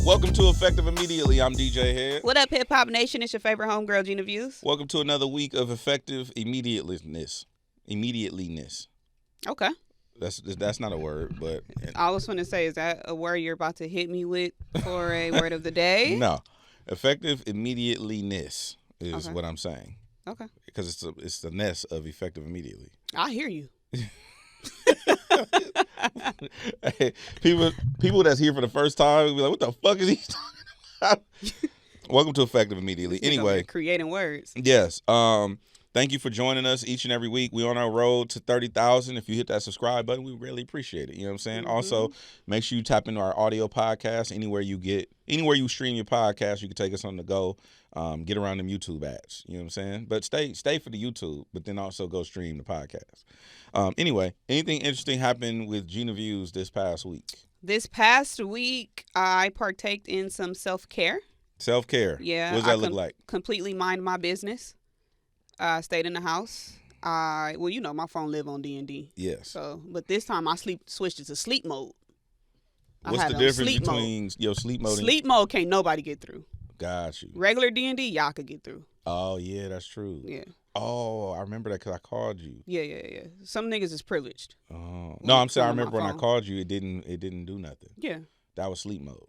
Welcome to Effective Immediately. I'm DJ Hed. What up, Hip Hop Nation? It's your favorite homegirl, Gina Views. Welcome to another week of Effective Immediateliness. Okay. That's not a word, but... I was going to say, is that a word you're about to hit me with for a word of the day? No. Effective Immediateliness is what I'm saying. Okay. Because it's the ness of Effective Immediately. I hear you. Hey, people that's here for the first time will be like, what the fuck is he talking about? Welcome to Effective Immediately. Anyway. Creating words. Yes. Thank you for joining us each and every week. We're on our road to 30,000. If you hit that subscribe button, we really appreciate it. You know what I'm saying? Mm-hmm. Also, make sure you tap into our audio podcast. Anywhere you stream your podcast, you can take us on the go. Get around them YouTube ads. You know what I'm saying? But stay for the YouTube, but then also go stream the podcast. Anyway, anything interesting happened with Gina Views this past week? This past week, I partaked in some self-care. Self-care? Yeah. What does that look like? Completely mind my business. I stayed in the house. My phone live on D&D. Yes. So, but this time I switched it to sleep mode. What's the difference between your sleep mode? Sleep mode can't nobody get through. Got you. Regular D&D, y'all could get through. Oh yeah, that's true. Yeah. Oh, I remember that because I called you. Yeah. Some niggas is privileged. Oh no, I'm saying I remember when I called you, it didn't do nothing. Yeah. That was sleep mode.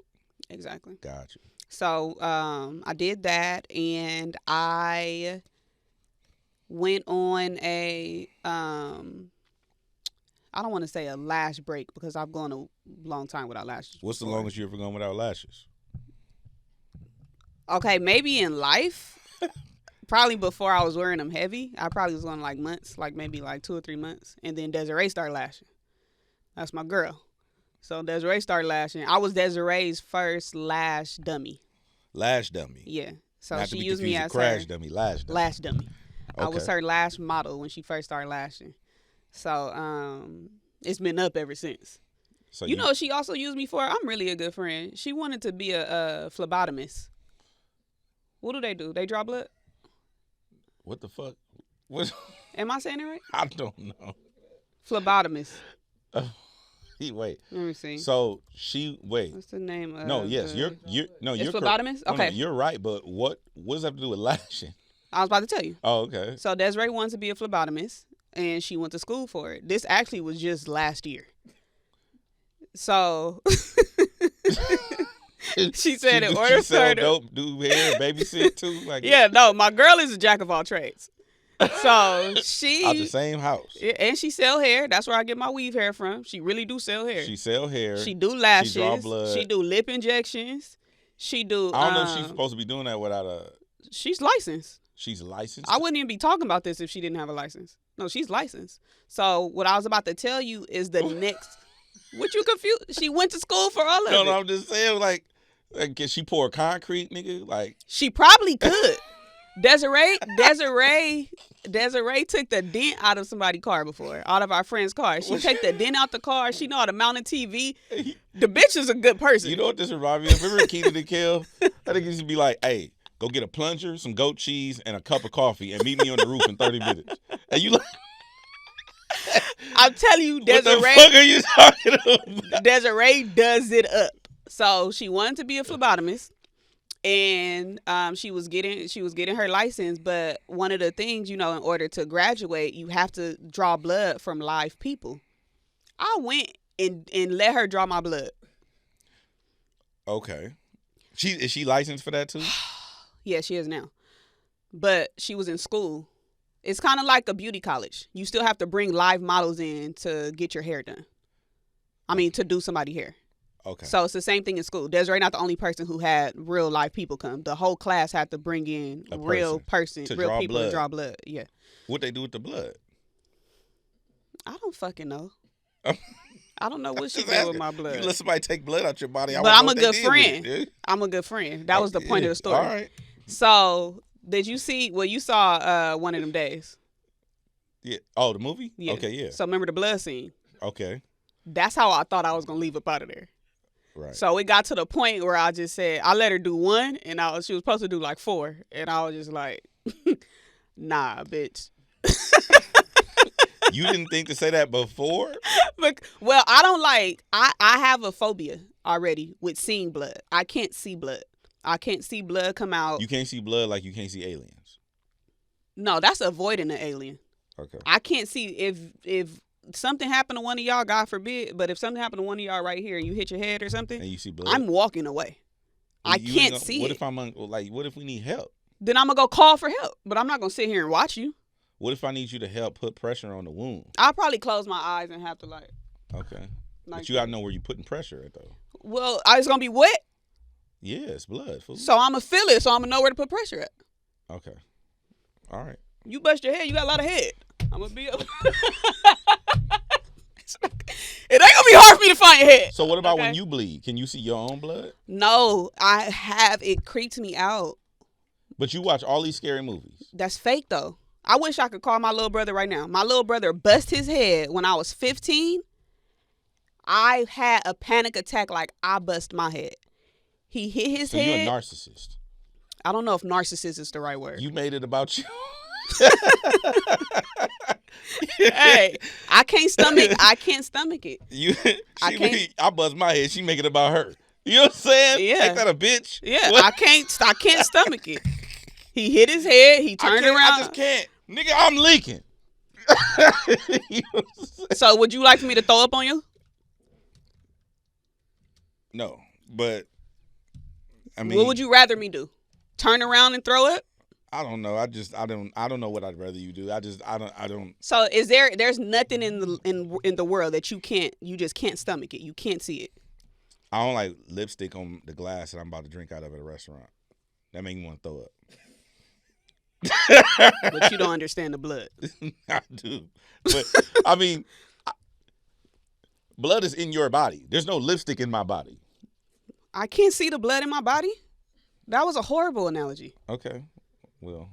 Exactly. Got you. So I did that, and I went on a I don't want to say a lash break because I've gone a long time without lashes. What's the longest you ever gone without lashes? Okay, maybe in life. Probably before I was wearing them heavy. I probably was going like months, like maybe like 2 or 3 months. And then Desiree started lashing. That's my girl. So Desiree started lashing. I was Desiree's first lash dummy. Lash dummy? Yeah. So not she to be used me as crash her dummy, lash dummy. Lash dummy. Okay. I was her lash model when she first started lashing. So it's been up ever since. So you know what she also used me for? I'm really a good friend. She wanted to be a phlebotomist. What do? They draw blood? What the fuck? What? Am I saying it right? I don't know. Phlebotomist. Wait. Let me see. So wait. What's the name of No, yes, you're phlebotomist? Okay. No, you're right, but what does that have to do with lashing? I was about to tell you. Oh, okay. So Desiree wanted to be a phlebotomist, and she went to school for it. This actually was just last year. So she said in order for her to do hair, babysit too. Like yeah, no, my girl is a jack of all trades. So she out the same house, and she sell hair. That's where I get my weave hair from. She really do sell hair. She sell hair. She do lashes. She draw blood. She do lip injections. She do. I don't know if she's supposed to be doing that without a. She's licensed. She's licensed. I wouldn't even be talking about this if she didn't have a license. No, she's licensed. So what I was about to tell you is the next. What you confused? She went to school for all of it. No, I'm just saying like can she pour concrete, nigga? Like she probably could. Desiree took the dent out of somebody's car before, out of our friend's car. She took the dent out the car. She know how to mount a TV. The bitch is a good person. You know what this reminds me of? Remember Keita the Kill? I think it used to be like, hey, go get a plunger, some goat cheese, and a cup of coffee, and meet me on the roof in 30 minutes. And you like... I'm telling you, Desiree... What the fuck are you talking about? Desiree does it up. So she wanted to be a phlebotomist. And she was getting her license, but one of the things, in order to graduate, you have to draw blood from live people. I went and let her draw my blood. Okay. Is she licensed for that too? Yeah, she is now. But she was in school. It's kind of like a beauty college. You still have to bring live models in to get your hair done. I mean, to do somebody's hair. Okay. So it's the same thing in school. Desiree not the only person who had real live people come. The whole class had to bring in real people to draw blood. Yeah. What they do with the blood? I don't fucking know. I don't know what she did with my blood. You let somebody take blood out your body. But I'm a good friend. I'm a good friend. That was the point of the story. All right. So did you see? Well, you saw one of them days. Yeah. Oh, the movie? Yeah. Okay. Yeah. So remember the blood scene? Okay. That's how I thought I was gonna leave up out of there. Right. So it got to the point where I just said I let her do 1, and she was supposed to do like 4, and I was just like, nah, bitch. You didn't think to say that before? Well, I don't like. I have a phobia already with seeing blood. I can't see blood. I can't see blood come out. You can't see blood like you can't see aliens. No, that's avoiding the alien. Okay. I can't see if something happened to one of y'all, God forbid, but if something happened to one of y'all right here and you hit your head or something, And you see blood, I'm walking away. I can't see what it. What if we need help? Then I'm going to go call for help, but I'm not going to sit here and watch you. What if I need you to help put pressure on the wound? I'll probably close my eyes and have to Okay. Like But you got to know where you're putting pressure at, though. well, it's going to be wet, Yeah, it's blood. Fool. so I'm going to feel it, so I'm going to know where to put pressure at. Okay. All right. You bust your head, you got a lot of head. I'm going to be up. It ain't gonna be hard for me to find your head. So what about when you bleed? Can you see your own blood? No, I have. It creeps me out. But you watch all these scary movies. That's fake though. I wish I could call my little brother right now. My little brother bust his head when I was 15. I had a panic attack like I bust my head. He hit his head. So you're a narcissist. I don't know if narcissist is the right word. You made it about you. Hey, I can't stomach it. I buzz my head. She make it about her. You know what I'm saying? Yeah. Ain't that a bitch? Yeah, What? I can't stomach it. He hit his head. He turned around. I just can't. Nigga, I'm leaking. You know what I'm saying? So would you like for me to throw up on you? No, but I mean, What would you rather me do? Turn around and throw up? I don't know. I don't know what I'd rather you do. I don't. So there's nothing in the world that you just can't stomach it. You can't see it. I don't like lipstick on the glass that I'm about to drink out of at a restaurant. That make me want to throw up. But you don't understand the blood. I do. But I mean, blood is in your body. There's no lipstick in my body. I can't see the blood in my body. That was a horrible analogy. Okay. Well,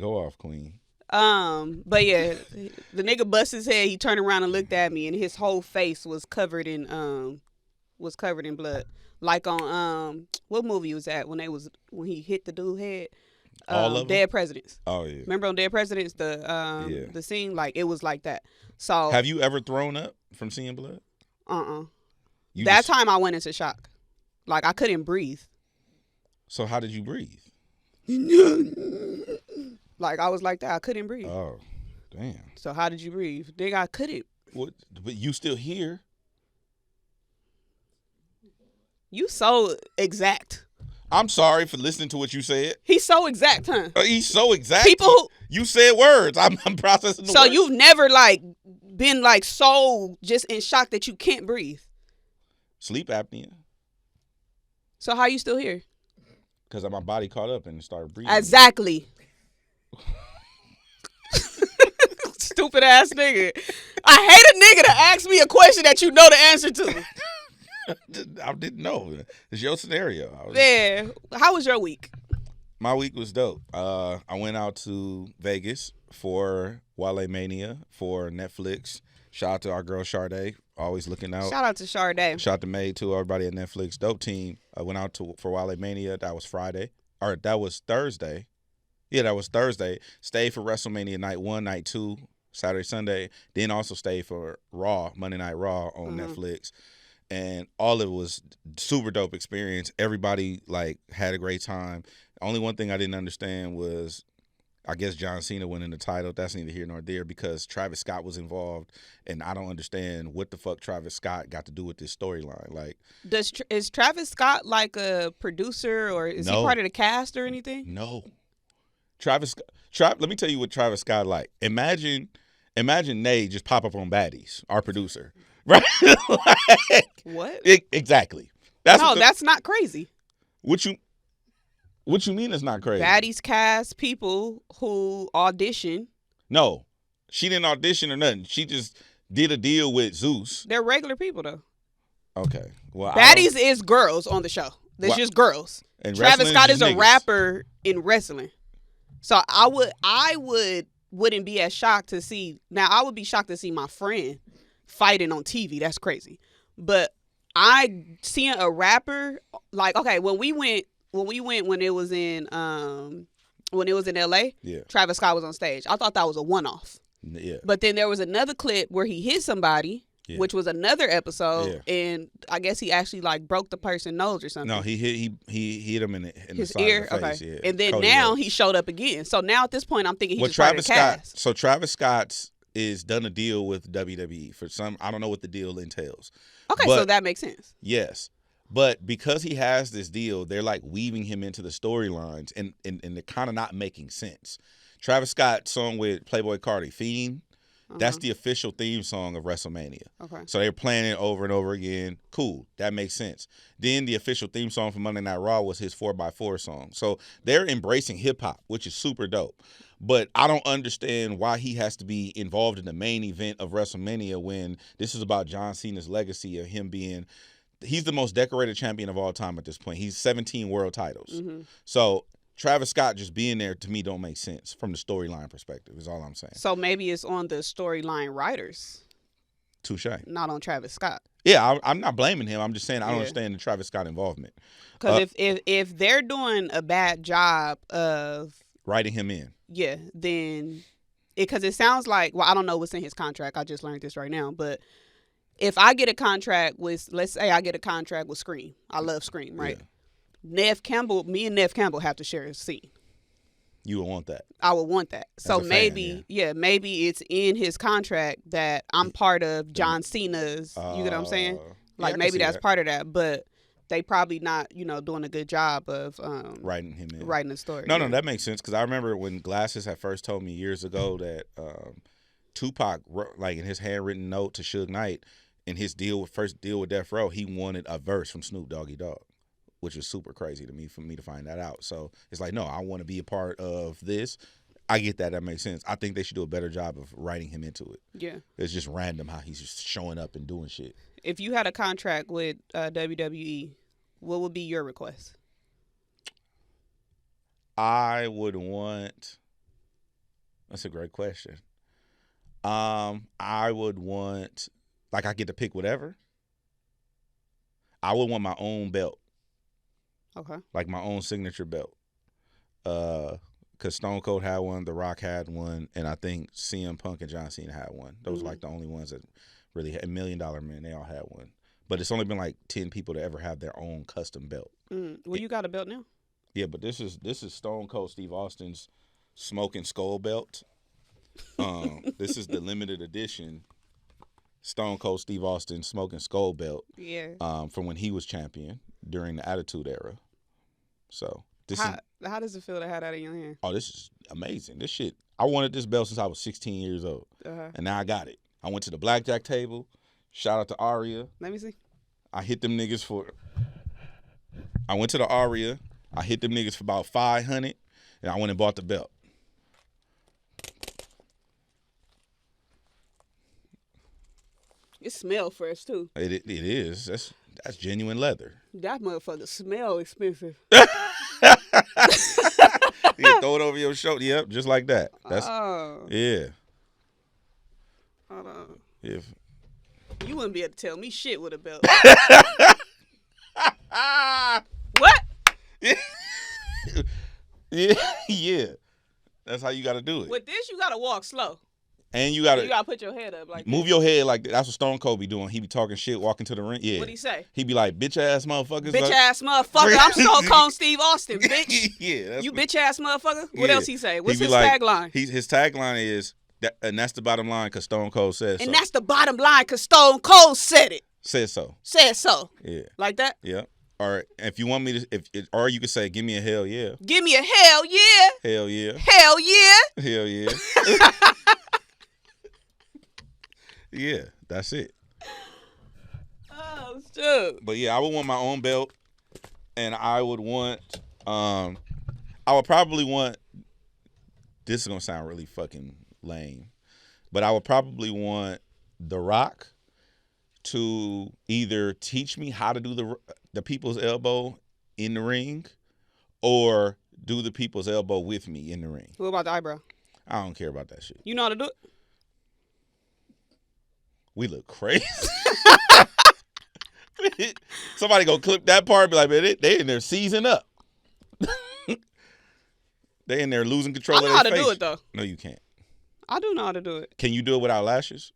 go off, queen. But yeah, the nigga bust his head. He turned around and looked at me, and his whole face was covered in blood. Like on what movie was that when he hit the dude head? All of them? Dead Presidents. Oh yeah. Remember on Dead Presidents the scene, like it was like that. So have you ever thrown up from seeing blood? That time I went into shock. Like I couldn't breathe. So how did you breathe? Like I was like that. I couldn't breathe. Oh, damn. So how did you breathe? Nigga, I couldn't. What? But you still here? You so exact. I'm sorry for listening to what you said. He's so exact, huh? He's so exact. People who you said words. I'm processing the so words. you've never like been like so just in shock that you can't breathe. Sleep apnea. So how you still here? Because my body caught up and started breathing. Exactly. Stupid ass nigga. I hate a nigga to ask me a question that you know the answer to. I didn't know. It's your scenario. Yeah. How was your week? My week was dope. I went out to Vegas for Walemania for Netflix. Shout out to our girl Sade, always looking out. Shout out to Sade. Shout out to May too, everybody at Netflix. Dope team. I went out for Walemania. That was Friday. Or that was Thursday. Yeah, that was Thursday. Stayed for Wrestlemania night 1, night 2, Saturday, Sunday. Then also stayed for Raw, Monday Night Raw on Netflix. And all of it was super dope experience. Everybody like had a great time. Only one thing I didn't understand was, I guess John Cena winning the title. That's neither here nor there because Travis Scott was involved, and I don't understand what the fuck Travis Scott got to do with this storyline. Like, is Travis Scott like a producer or is he part of the cast or anything? No. Travis. Let me tell you what Travis Scott like. Imagine Nate just pop up on Baddies, our producer. Right? Like, what? Exactly. That's not crazy. What you mean it's not crazy? Baddies cast people who audition. No, she didn't audition or nothing. She just did a deal with Zeus. They're regular people though. Okay. Well, Baddies is girls on the show. There's just girls. And Travis Scott is a niggas. rapper in wrestling. So I wouldn't be as shocked to see. Now I would be shocked to see my friend fighting on TV. That's crazy. But seeing a rapper like, okay, when it was in LA, Travis Scott was on stage. I thought that was a one-off. Yeah. But then there was another clip where he hit somebody Yeah. which was another episode, Yeah. and I guess he actually like broke the person's nose or something. No, he hit him in the his side ear. of the face. Okay, Yeah. and then Cody now Rhodes. he showed up again. So now at this point, I'm thinking he just Travis tried to Scott. cast. So Travis Scott's is done a deal with WWE for some. I don't know what the deal entails. Okay, but, so that makes sense. Yes. But because he has this deal, they're like weaving him into the storylines, and they're kind of not making sense. Travis Scott's song with Playboi Carti, Fiend, that's the official theme song of WrestleMania. Okay. So they're playing it over and over again. Cool. That makes sense. Then the official theme song for Monday Night Raw was his 4x4 song. So they're embracing hip-hop, which is super dope. But I don't understand why he has to be involved in the main event of WrestleMania when this is about John Cena's legacy of him being – he's the most decorated champion of all time at this point. He's 17 world titles. Mm-hmm. So Travis Scott just being there to me don't make sense from the storyline perspective is all I'm saying. So maybe it's on the storyline writers. Touche. Not on Travis Scott. Yeah, I'm not blaming him. I'm just saying I don't Yeah. understand the Travis Scott involvement. Because if they're doing a bad job of writing him in, yeah, then because it sounds like, well, I don't know what's in his contract. I just learned this right now, but if I get a contract with, let's say I get a contract with Scream. I love Scream, right? Yeah. Me and Nev Campbell have to share a scene. You would want that. I would want that. So a fan, maybe, maybe it's in his contract that I'm part of John Cena's, you get what I'm saying? Yeah, I Like can maybe see that's that. part of that, but they probably not, doing a good job of Writing him in. writing the story. No, that makes sense because I remember when Glasses had first told me years ago that Tupac wrote, like in his handwritten note to Suge Knight in his first deal with Death Row, he wanted a verse from Snoop Doggy Dogg, which was super crazy to me for me to find that out. So it's like, no, I want to be a part of this. I get that. That makes sense. I think they should do a better job of writing him into it. Yeah. It's just random how he's just showing up and doing shit. If you had a contract with WWE, what would be your request? I would want. That's a great question. I would want, like, I get to pick whatever. I would want my own belt, Okay. like my own signature belt. Because Stone Cold had one, The Rock had one, and I think CM Punk and John Cena had one. Those were like the only ones that really had $1 Million Man. They all had one, but it's only been like 10 people to ever have their own custom belt. Well, you got a belt now? Yeah, but this is Stone Cold Steve Austin's Smoking Skull belt. This is the limited edition Stone Cold Steve Austin Smoking Skull belt. Yeah. From when he was champion during the Attitude Era. So how does it feel to have that in your hand? Oh, this is amazing. This shit. I wanted this belt since I was 16 years old, and now I got it. I went to the blackjack table. Shout out to Aria. Let me see. I hit them niggas for. I went to the Aria. I hit them niggas for about $500, and I went and bought the belt. It smells fresh too. It is. That's genuine leather. That motherfucker smell expensive. Yeah, throw it over your shoulder. Yep, just like that. That's yeah. Hold on. If You wouldn't be able to tell me shit with a belt. What? yeah. That's how you got to do it. With this, you gotta walk slow. And you got to put your head up like move this. your head like that. That's what Stone Cold be doing. He be talking shit, walking to the ring. Yeah. What'd he say? He be like, bitch ass motherfuckers. Bitch ass motherfucker. I'm Stone Cold Steve Austin, bitch. Yeah. You bitch ass motherfucker. What Yeah. else he say? What's He his be like, tagline? His tagline is, and that's the bottom line because Stone Cold says so. And that's the bottom line because Stone Cold said it. Says so. Said so. Yeah. Like that? Yeah. Or if you want me to, or you could say, give me a hell yeah. Give me a hell yeah. Hell yeah. Hell yeah. Hell yeah. Yeah, that's it. Oh, shit. But yeah, I would want my own belt, and I would want, I would probably want, this is going to sound really fucking lame, but I would probably want The Rock to either teach me how to do the people's elbow in the ring or do the people's elbow with me in the ring. What about the eyebrow? I don't care about that shit. You know how to do it? We look crazy. Somebody go clip that part and be like, man, they in there seizing up. They in there losing control of their face. I know how to do it, though. No, you can't. I do know how to do it. Can you do it without lashes?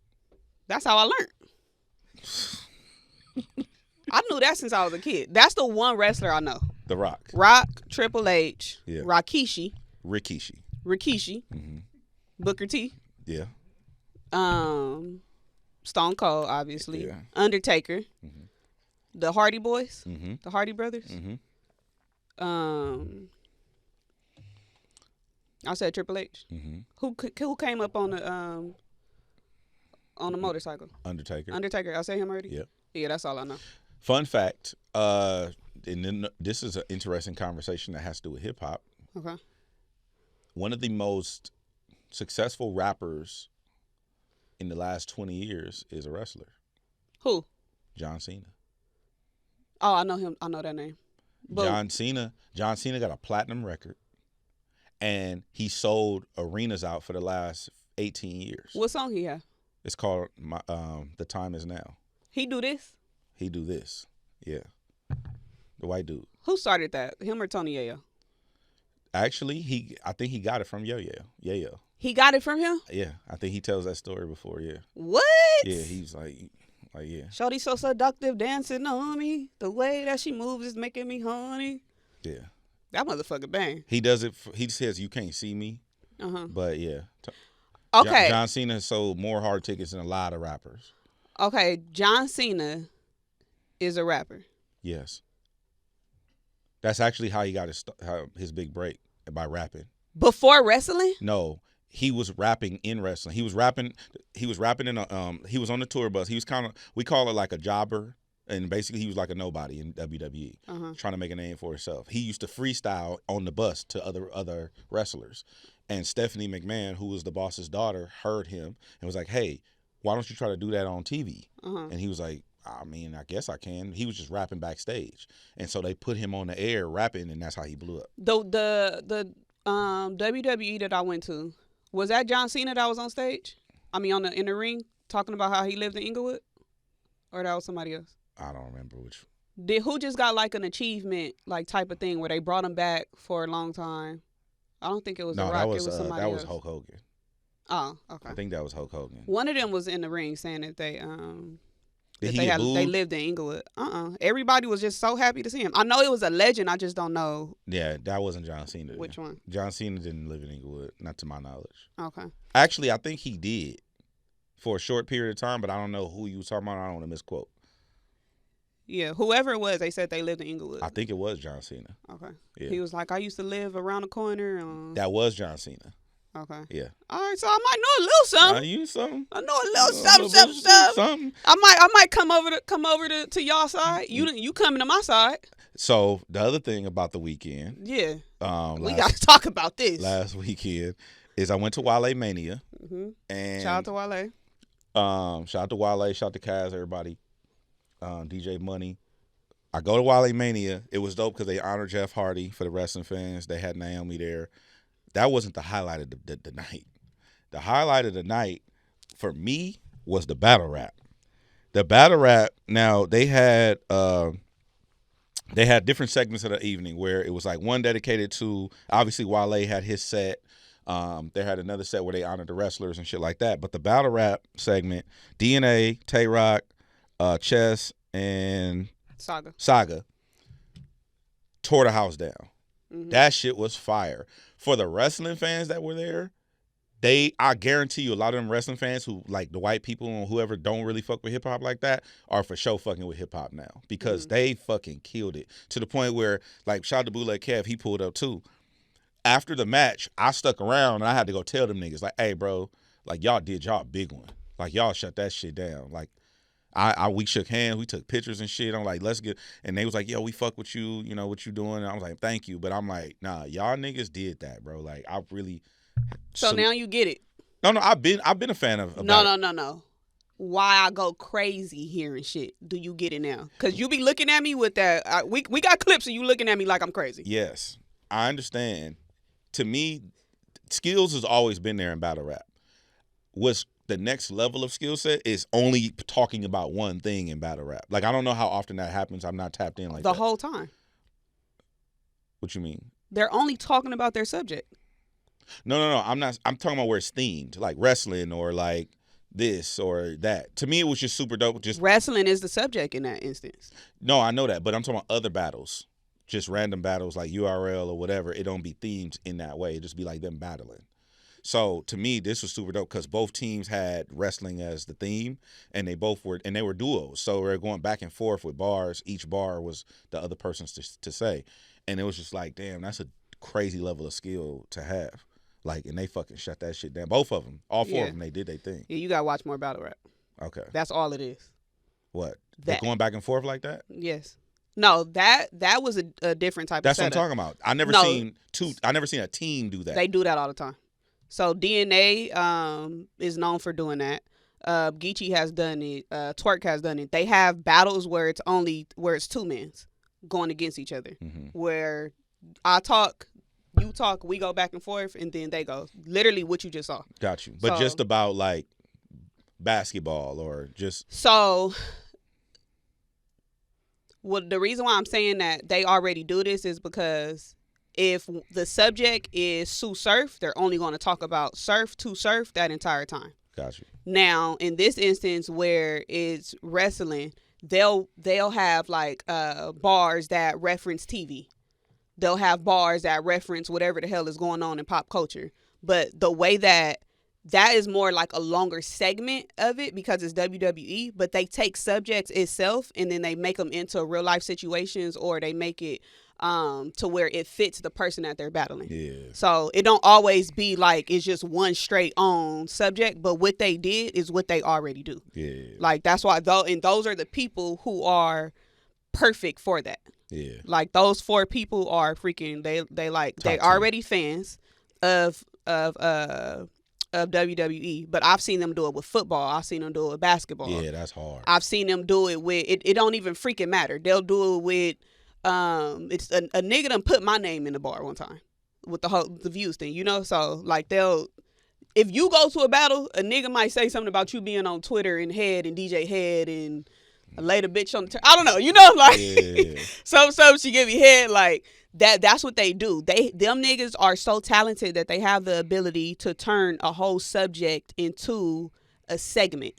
That's how I learned. I knew that since I was a kid. That's the one wrestler I know. The Rock. Rock, Triple H, Yeah. Rikishi, Mm-hmm. Booker T, Yeah. Stone Cold, obviously, Yeah. Undertaker, Mm-hmm. the Hardy Boys, Mm-hmm. the Hardy Brothers. Mm-hmm. I said Triple H. Mm-hmm. Who came up on the motorcycle? Undertaker. I said him already. Yep. Yeah, that's all I know. Fun fact. And then this is an interesting conversation that has to do with hip hop. Okay. One of the most successful rappers in the last 20 years is a wrestler. Who? John Cena. Oh, I know him. I know that name. But John Cena got a platinum record, and he sold arenas out for the last 18 years. what song he have? It's called "The Time Is Now." He do this? He do this, yeah. The white dude. Who started that? Him or Tony Yayo? Actually, I think he got it from Yo-Yo. Yayo. He got it from him? Yeah, I think he tells that story before. Yeah. What? Yeah, he's like yeah. Shorty so seductive dancing on me. The way that she moves is making me horny. Yeah. That motherfucker bang. He does it. He says you can't see me, but yeah. Okay. John Cena sold more hard tickets than a lot of rappers. Okay, John Cena is a rapper. Yes. That's actually how he got his big break, by rapping. Before wrestling? No, he was rapping in wrestling. He was rapping in a he was on the tour bus. He was kind of, we call it like a jobber, and basically he was like a nobody in WWE, trying to make a name for himself. He used to freestyle on the bus to other wrestlers. And Stephanie McMahon, who was the boss's daughter, heard him and was like, "Hey, why don't you try to do that on TV?" And he was like, "I mean, I guess I can." He was just rapping backstage, and so they put him on the air rapping, and that's how he blew up. The WWE that I went to, was that John Cena that was on stage? I mean, in the ring, talking about how he lived in Inglewood, or that was somebody else? I don't remember which. Who just got like an achievement like type of thing where they brought him back for a long time? I don't think it was The Rock. It was somebody else. That was Hulk Hogan. Oh, okay. I think that was Hulk Hogan. One of them was in the ring saying that they Did they lived in Inglewood. Everybody was just so happy to see him. I know it was a legend. I just don't know. Yeah, that wasn't John Cena. Which one? John Cena didn't live in Inglewood, not to my knowledge. Okay. Actually, I think he did for a short period of time, but I don't know who you was talking about. I don't want to misquote. Yeah, whoever it was, they said they lived in Inglewood. I think it was John Cena. Okay. Yeah. He was like, I used to live around the corner. That was John Cena. Okay. Yeah. All right, so I might know a little something. You something? I know a little something. I might come over to y'all side. You coming to my side. So the other thing about the weekend. Yeah. We got to talk about this. Last weekend is I went to Walemania. And shout out to Wale. Shout out to Wale. Shout out to Kaz, everybody. DJ Money. I go to Walemania. It was dope because they honored Jeff Hardy for the wrestling fans. They had Naomi there. That wasn't the highlight of the night. The highlight of the night for me was the battle rap. The battle rap. Now they had different segments of the evening where it was like one dedicated to, obviously Wale had his set. They had another set where they honored the wrestlers and shit like that. But the battle rap segment, DNA, Tay Rock, Chess, and Saga tore the house down. That shit was fire. For the wrestling fans that were there, I guarantee you a lot of them wrestling fans who, like the white people and whoever don't really fuck with hip-hop like that, are for sure fucking with hip-hop now. Because they fucking killed it. To the point where, like, shout out to Bootleg Kev, he pulled up too. After the match, I stuck around and I had to go tell them niggas, like, hey, bro, like, y'all did y'all big one. Like, y'all shut that shit down. Like, we shook hands, we took pictures and shit. I'm like, let's get, and they was like, yo, we fuck with you, you know, what you doing? And I was like, thank you. But I'm like, nah, y'all niggas did that, bro. Like, I really. So now you get it. No, I've been a fan of. No. Why I go crazy hearing shit? Do you get it now? Because you be looking at me with that. We got clips of you looking at me like I'm crazy. Yes, I understand. To me, skills has always been there in battle rap. What's the next level of skill set is only talking about one thing in battle rap. Like, I don't know how often that happens. I'm not tapped in like that. The whole time. What you mean? They're only talking about their subject. No. I'm not. I'm talking about where it's themed, like wrestling or like this or that. To me, it was just super dope. Just wrestling is the subject in that instance. no, I know that, but I'm talking about other battles, just random battles like URL or whatever. It don't be themed in that way. It just be like them battling. So to me, this was super dope because both teams had wrestling as the theme, and they were duos. So we're going back and forth with bars. Each bar was the other person's to say, and it was just like, damn, that's a crazy level of skill to have. Like, and they fucking shut that shit down. Both of them, all four of them, they did their thing. Yeah, you gotta watch more battle rap. Okay, that's all it is. What? They're going back and forth like that? Yes. No, that was a different type That's of setup. What I'm talking about. I never seen a team do that. They do that all the time. So DNA is known for doing that. Geechee has done it. Twerk has done it. They have battles where it's two men going against each other. Mm-hmm. Where I talk, you talk, we go back and forth, and then they go. Literally what you just saw. Got you. But just about like basketball or just so. Well, the reason why I'm saying that they already do this is because if the subject is Sue Surf, they're only going to talk about surf to surf that entire time. Got you. Now, in this instance where it's wrestling, they'll have like bars that reference TV. They'll have bars that reference whatever the hell is going on in pop culture. But the way that is more like a longer segment of it because it's WWE, but they take subjects itself and then they make them into real life situations or they make it to where it fits the person that they're battling. Yeah. So it don't always be like it's just one straight on subject, but what they did is what they already do. Yeah. Like that's why those are the people who are perfect for that. Yeah. Like those four people are freaking they already fans of WWE, but I've seen them do it with football. I've seen them do it with basketball. Yeah, that's hard. I've seen them do it with it don't even freaking matter. They'll do it with it's a nigga done put my name in the bar one time with the views thing, you know? So like if you go to a battle, a nigga might say something about you being on Twitter and Hed and DJ Hed and lay the bitch on the I don't know, you know, like yeah. so she give me head like that's what they do. Them niggas are so talented that they have the ability to turn a whole subject into a segment.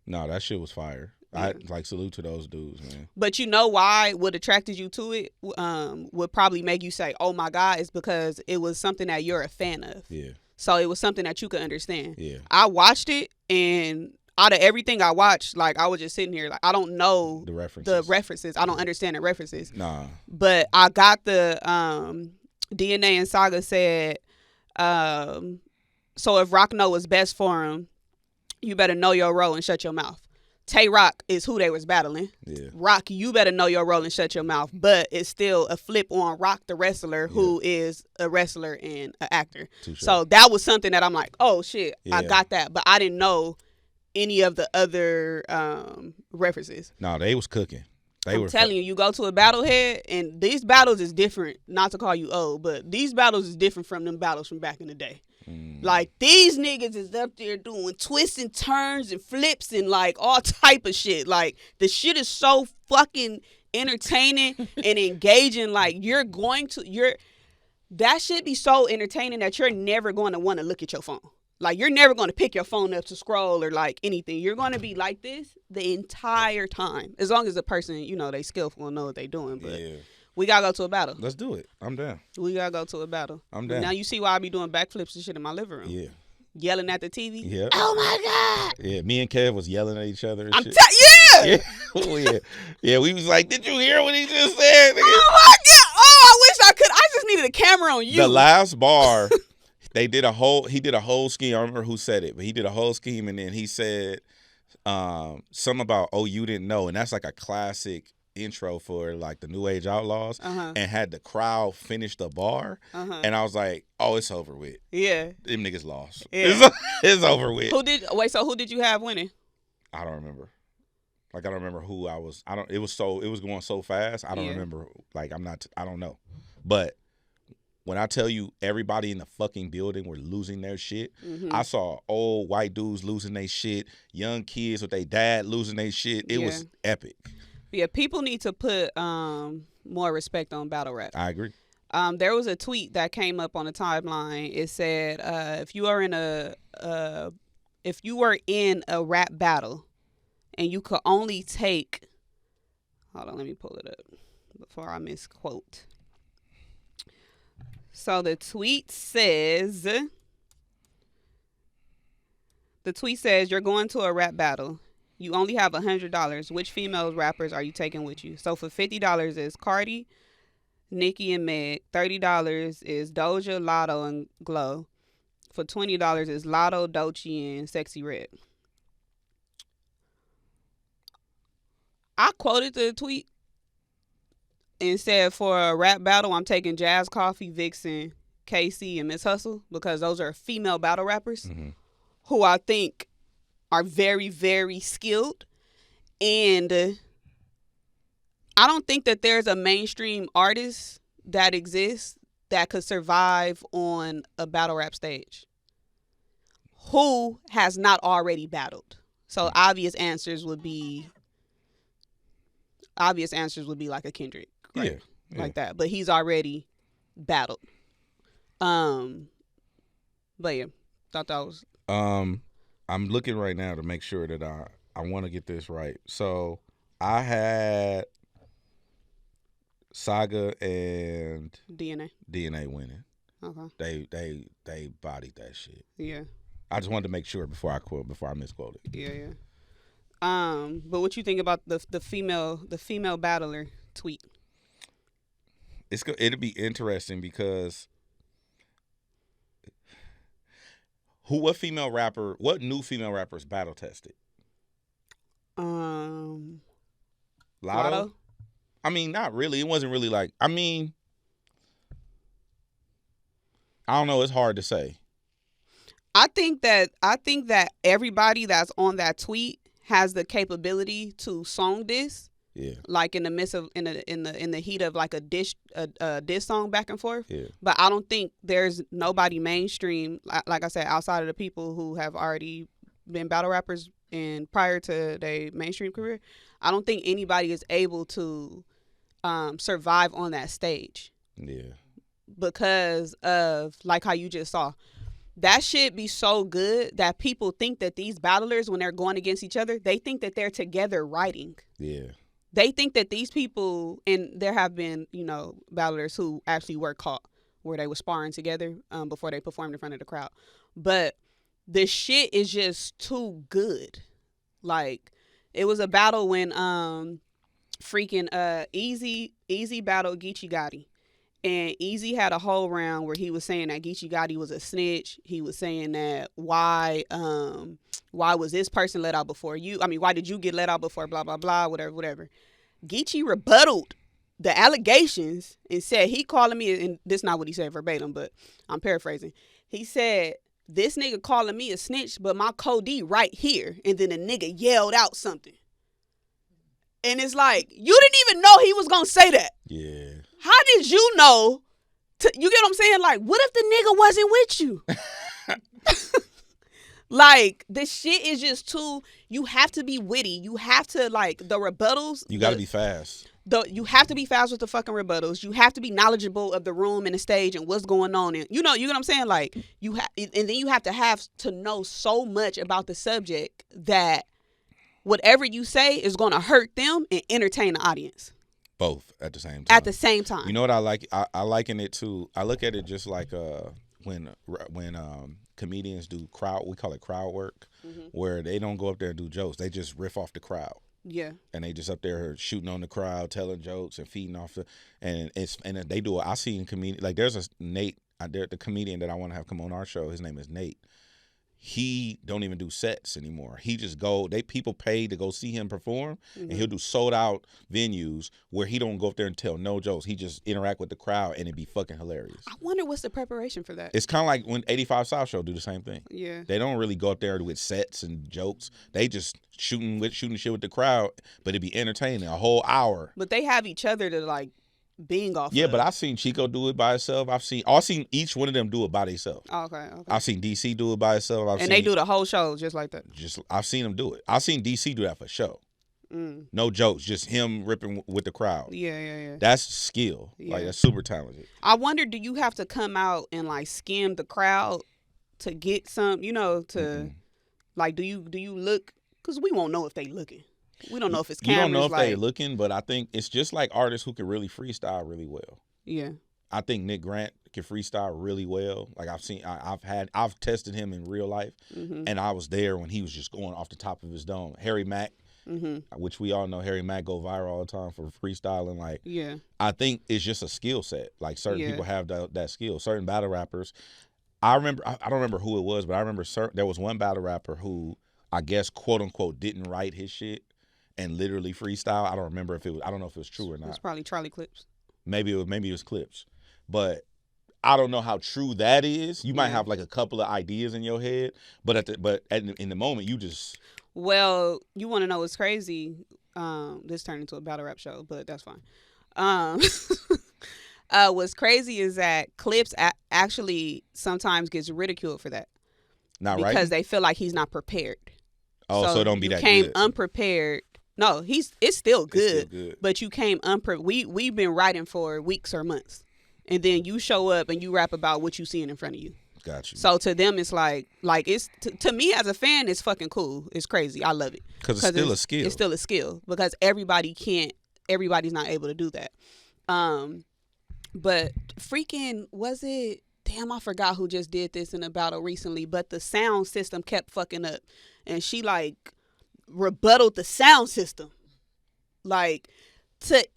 No, that shit was fire. Yeah. I salute to those dudes, man. But you know why what attracted you to it would probably make you say, "Oh my God," is because it was something that you're a fan of. Yeah. So it was something that you could understand. Yeah. I watched it and out of everything I watched, like I was just sitting here, like I don't know the references. I don't understand the references. Nah. But I got the DNA and Saga said, so if Rock know what's best for him, you better know your role and shut your mouth. Tay Rock is who they was battling. Yeah. Rock, you better know your role and shut your mouth. But it's still a flip on Rock the wrestler, who is a wrestler and an actor. So that was something that I'm like, oh shit, I got that. But I didn't know any of the other references. No, they was cooking. I'm telling you, you go to a battle head, and these battles is different. Not to call you old, but these battles is different from them battles from back in the day. Like these niggas is up there doing twists and turns and flips and like all type of shit. Like the shit is so fucking entertaining and engaging. Like that shit be so entertaining that you're never going to want to look at your phone. Like you're never going to pick your phone up to scroll or like anything. You're going to be like this the entire time, as long as the person, you know, they skillful and know what they doing. But we gotta go to a battle. Let's do it. I'm down. We gotta go to a battle. I'm down. Now you see why I be doing backflips and shit in my living room. Yeah. Yelling at the TV. Yeah. Oh my God. Yeah. Me and Kev was yelling at each other. And shit. Yeah. Oh yeah. Yeah. We was like, did you hear what he just said? Oh my God. Oh, I wish I could. I just needed a camera on you. The last bar. He did a whole scheme. I don't remember who said it, but he did a whole scheme, and then he said something about, oh, you didn't know. And that's like a classic intro for like the New Age Outlaws, and had the crowd finish the bar. And I was like, oh, it's over with. Yeah. Them niggas lost. Yeah. It's over with. So who did you have winning? I don't remember. Like, I don't remember who I was. It was going so fast. I don't remember. Like, I don't know. But when I tell you everybody in the fucking building were losing their shit, I saw old white dudes losing their shit, young kids with their dad losing their shit. It was epic. Yeah, people need to put more respect on battle rap. I agree. There was a tweet that came up on the timeline. It said, if you are in a if you were in a rap battle and you could only take, hold on, let me pull it up before I misquote. So the tweet says, you're going to a rap battle. You only have $100. Which female rappers are you taking with you? So for $50 is Cardi, Nicki, and Meg. $30 is Doja, Lotto, and Glow. For $20 is Lotto, Doechii, and Sexy Red. I quoted the tweet and said, for a rap battle, I'm taking Jazz Coffee, Vixen, KC, and Miss Hustle, because those are female battle rappers who I think are very, very skilled. And I don't think that there's a mainstream artist that exists that could survive on a battle rap stage who has not already battled. So obvious answers would be like a Kendrick, right? Yeah. Like that. But he's already battled. But yeah, thought that was. I'm looking right now to make sure that I want to get this right. So I had Saga and DNA winning. Okay. They bodied that shit. Yeah. I just wanted to make sure before I misquoted. Yeah. But what you think about the female battler tweet? It'll be interesting because what new female rappers battle tested? Lotto? I mean, not really. It wasn't really like, I mean, I don't know. It's hard to say. I think that everybody that's on that tweet has the capability to song diss. Yeah. Like in the midst of in the heat of like a diss song back and forth. Yeah. But I don't think there's nobody mainstream, like I said, outside of the people who have already been battle rappers and prior to their mainstream career. I don't think anybody is able to survive on that stage. Yeah. Because of like how you just saw. That shit be so good that people think that these battlers, when they're going against each other, they think that they're together writing. Yeah. They think that these people, and there have been, battlers who actually were caught where they were sparring together before they performed in front of the crowd. But the shit is just too good. Like, it was a battle when Easy battled Geechee Gotti. And Easy had a whole round where he was saying that Geechee Gotti was a snitch. He was saying that why was this person let out before you? I mean, why did you get let out before blah, blah, blah, whatever. Geechee rebutted the allegations and said he calling me, and this is not what he said verbatim, but I'm paraphrasing. He said, this nigga calling me a snitch, but my Cody right here. And then the nigga yelled out something. And it's like, you didn't even know he was going to say that. Yeah. How did you know? You get what I'm saying? Like, what if the nigga wasn't with you? Like, this shit is just too, you have to be witty. You have to, like, the rebuttals. You got to be fast. You have to be fast with the fucking rebuttals. You have to be knowledgeable of the room and the stage and what's going on. And you get what I'm saying? Like, and then you have to know so much about the subject that whatever you say is going to hurt them and entertain the audience. Both at the same time. At the same time. You know what I like? I liken it to, I look at it just like when comedians do we call it crowd work, where they don't go up there and do jokes. They just riff off the crowd. Yeah. And they just up there shooting on the crowd, telling jokes and feeding off and they do it. I seen comedian, like there's a Nate, the comedian that I want to have come on our show. His name is Nate. He don't even do sets anymore. He just people pay to go see him perform, and he'll do sold out venues where he don't go up there and tell no jokes. He just interact with the crowd, and it'd be fucking hilarious. I wonder what's the preparation for that. It's kind of like when 85 South Show do the same thing. Yeah. They don't really go up there with sets and jokes. They just shooting shit with the crowd, but it'd be entertaining a whole hour. But they have each other to like being off. Yeah, of. But I've seen Chico do it by himself. I've seen each one of them do it by themselves. Okay. I've seen DC do it by himself. They do the whole show just like that. I've seen them do it. I've seen DC do that for show. No jokes, just him ripping with the crowd. Yeah. That's skill. Yeah. Like that's super talented. I wonder, do you have to come out and like skim the crowd to get some, Like, do you look? Because we won't know if they looking. We don't know if it's You cameras. don't know if like, they looking, but I think it's just like artists who can really freestyle really well. Yeah. I think Nick Grant can freestyle really well. Like I've tested him in real life, and I was there when he was just going off the top of his dome. Harry Mack, which we all know, Harry Mack go viral all the time for freestyling. Like, I think it's just a skill set. Like certain people have that skill. Certain battle rappers. I don't remember who it was, but I remember there was one battle rapper who I guess quote unquote didn't write his shit and literally freestyle. I don't know if it was true or not. It's probably Charlie Clips. Maybe it was Clips. But I don't know how true that is. You might have like a couple of ideas in your head, but in the moment you just. Well, you want to know what's crazy? This turned into a battle rap show, but that's fine. What's crazy is that Clips actually sometimes gets ridiculed for that. Not right. Because they feel like he's not prepared. Oh, so don't be that came good. Unprepared. No, it's still good. It's still good. But you came unprepared. We've been writing for weeks or months. And then you show up and you rap about what you seeing in front of you. Got you. So to them, it's like it's to me as a fan, it's fucking cool. It's crazy. I love it because it's still a skill. It's still a skill because everybody's not able to do that. But freaking was it? Damn, I forgot who just did this in a battle recently. But the sound system kept fucking up, and she like rebutted the sound system, like. The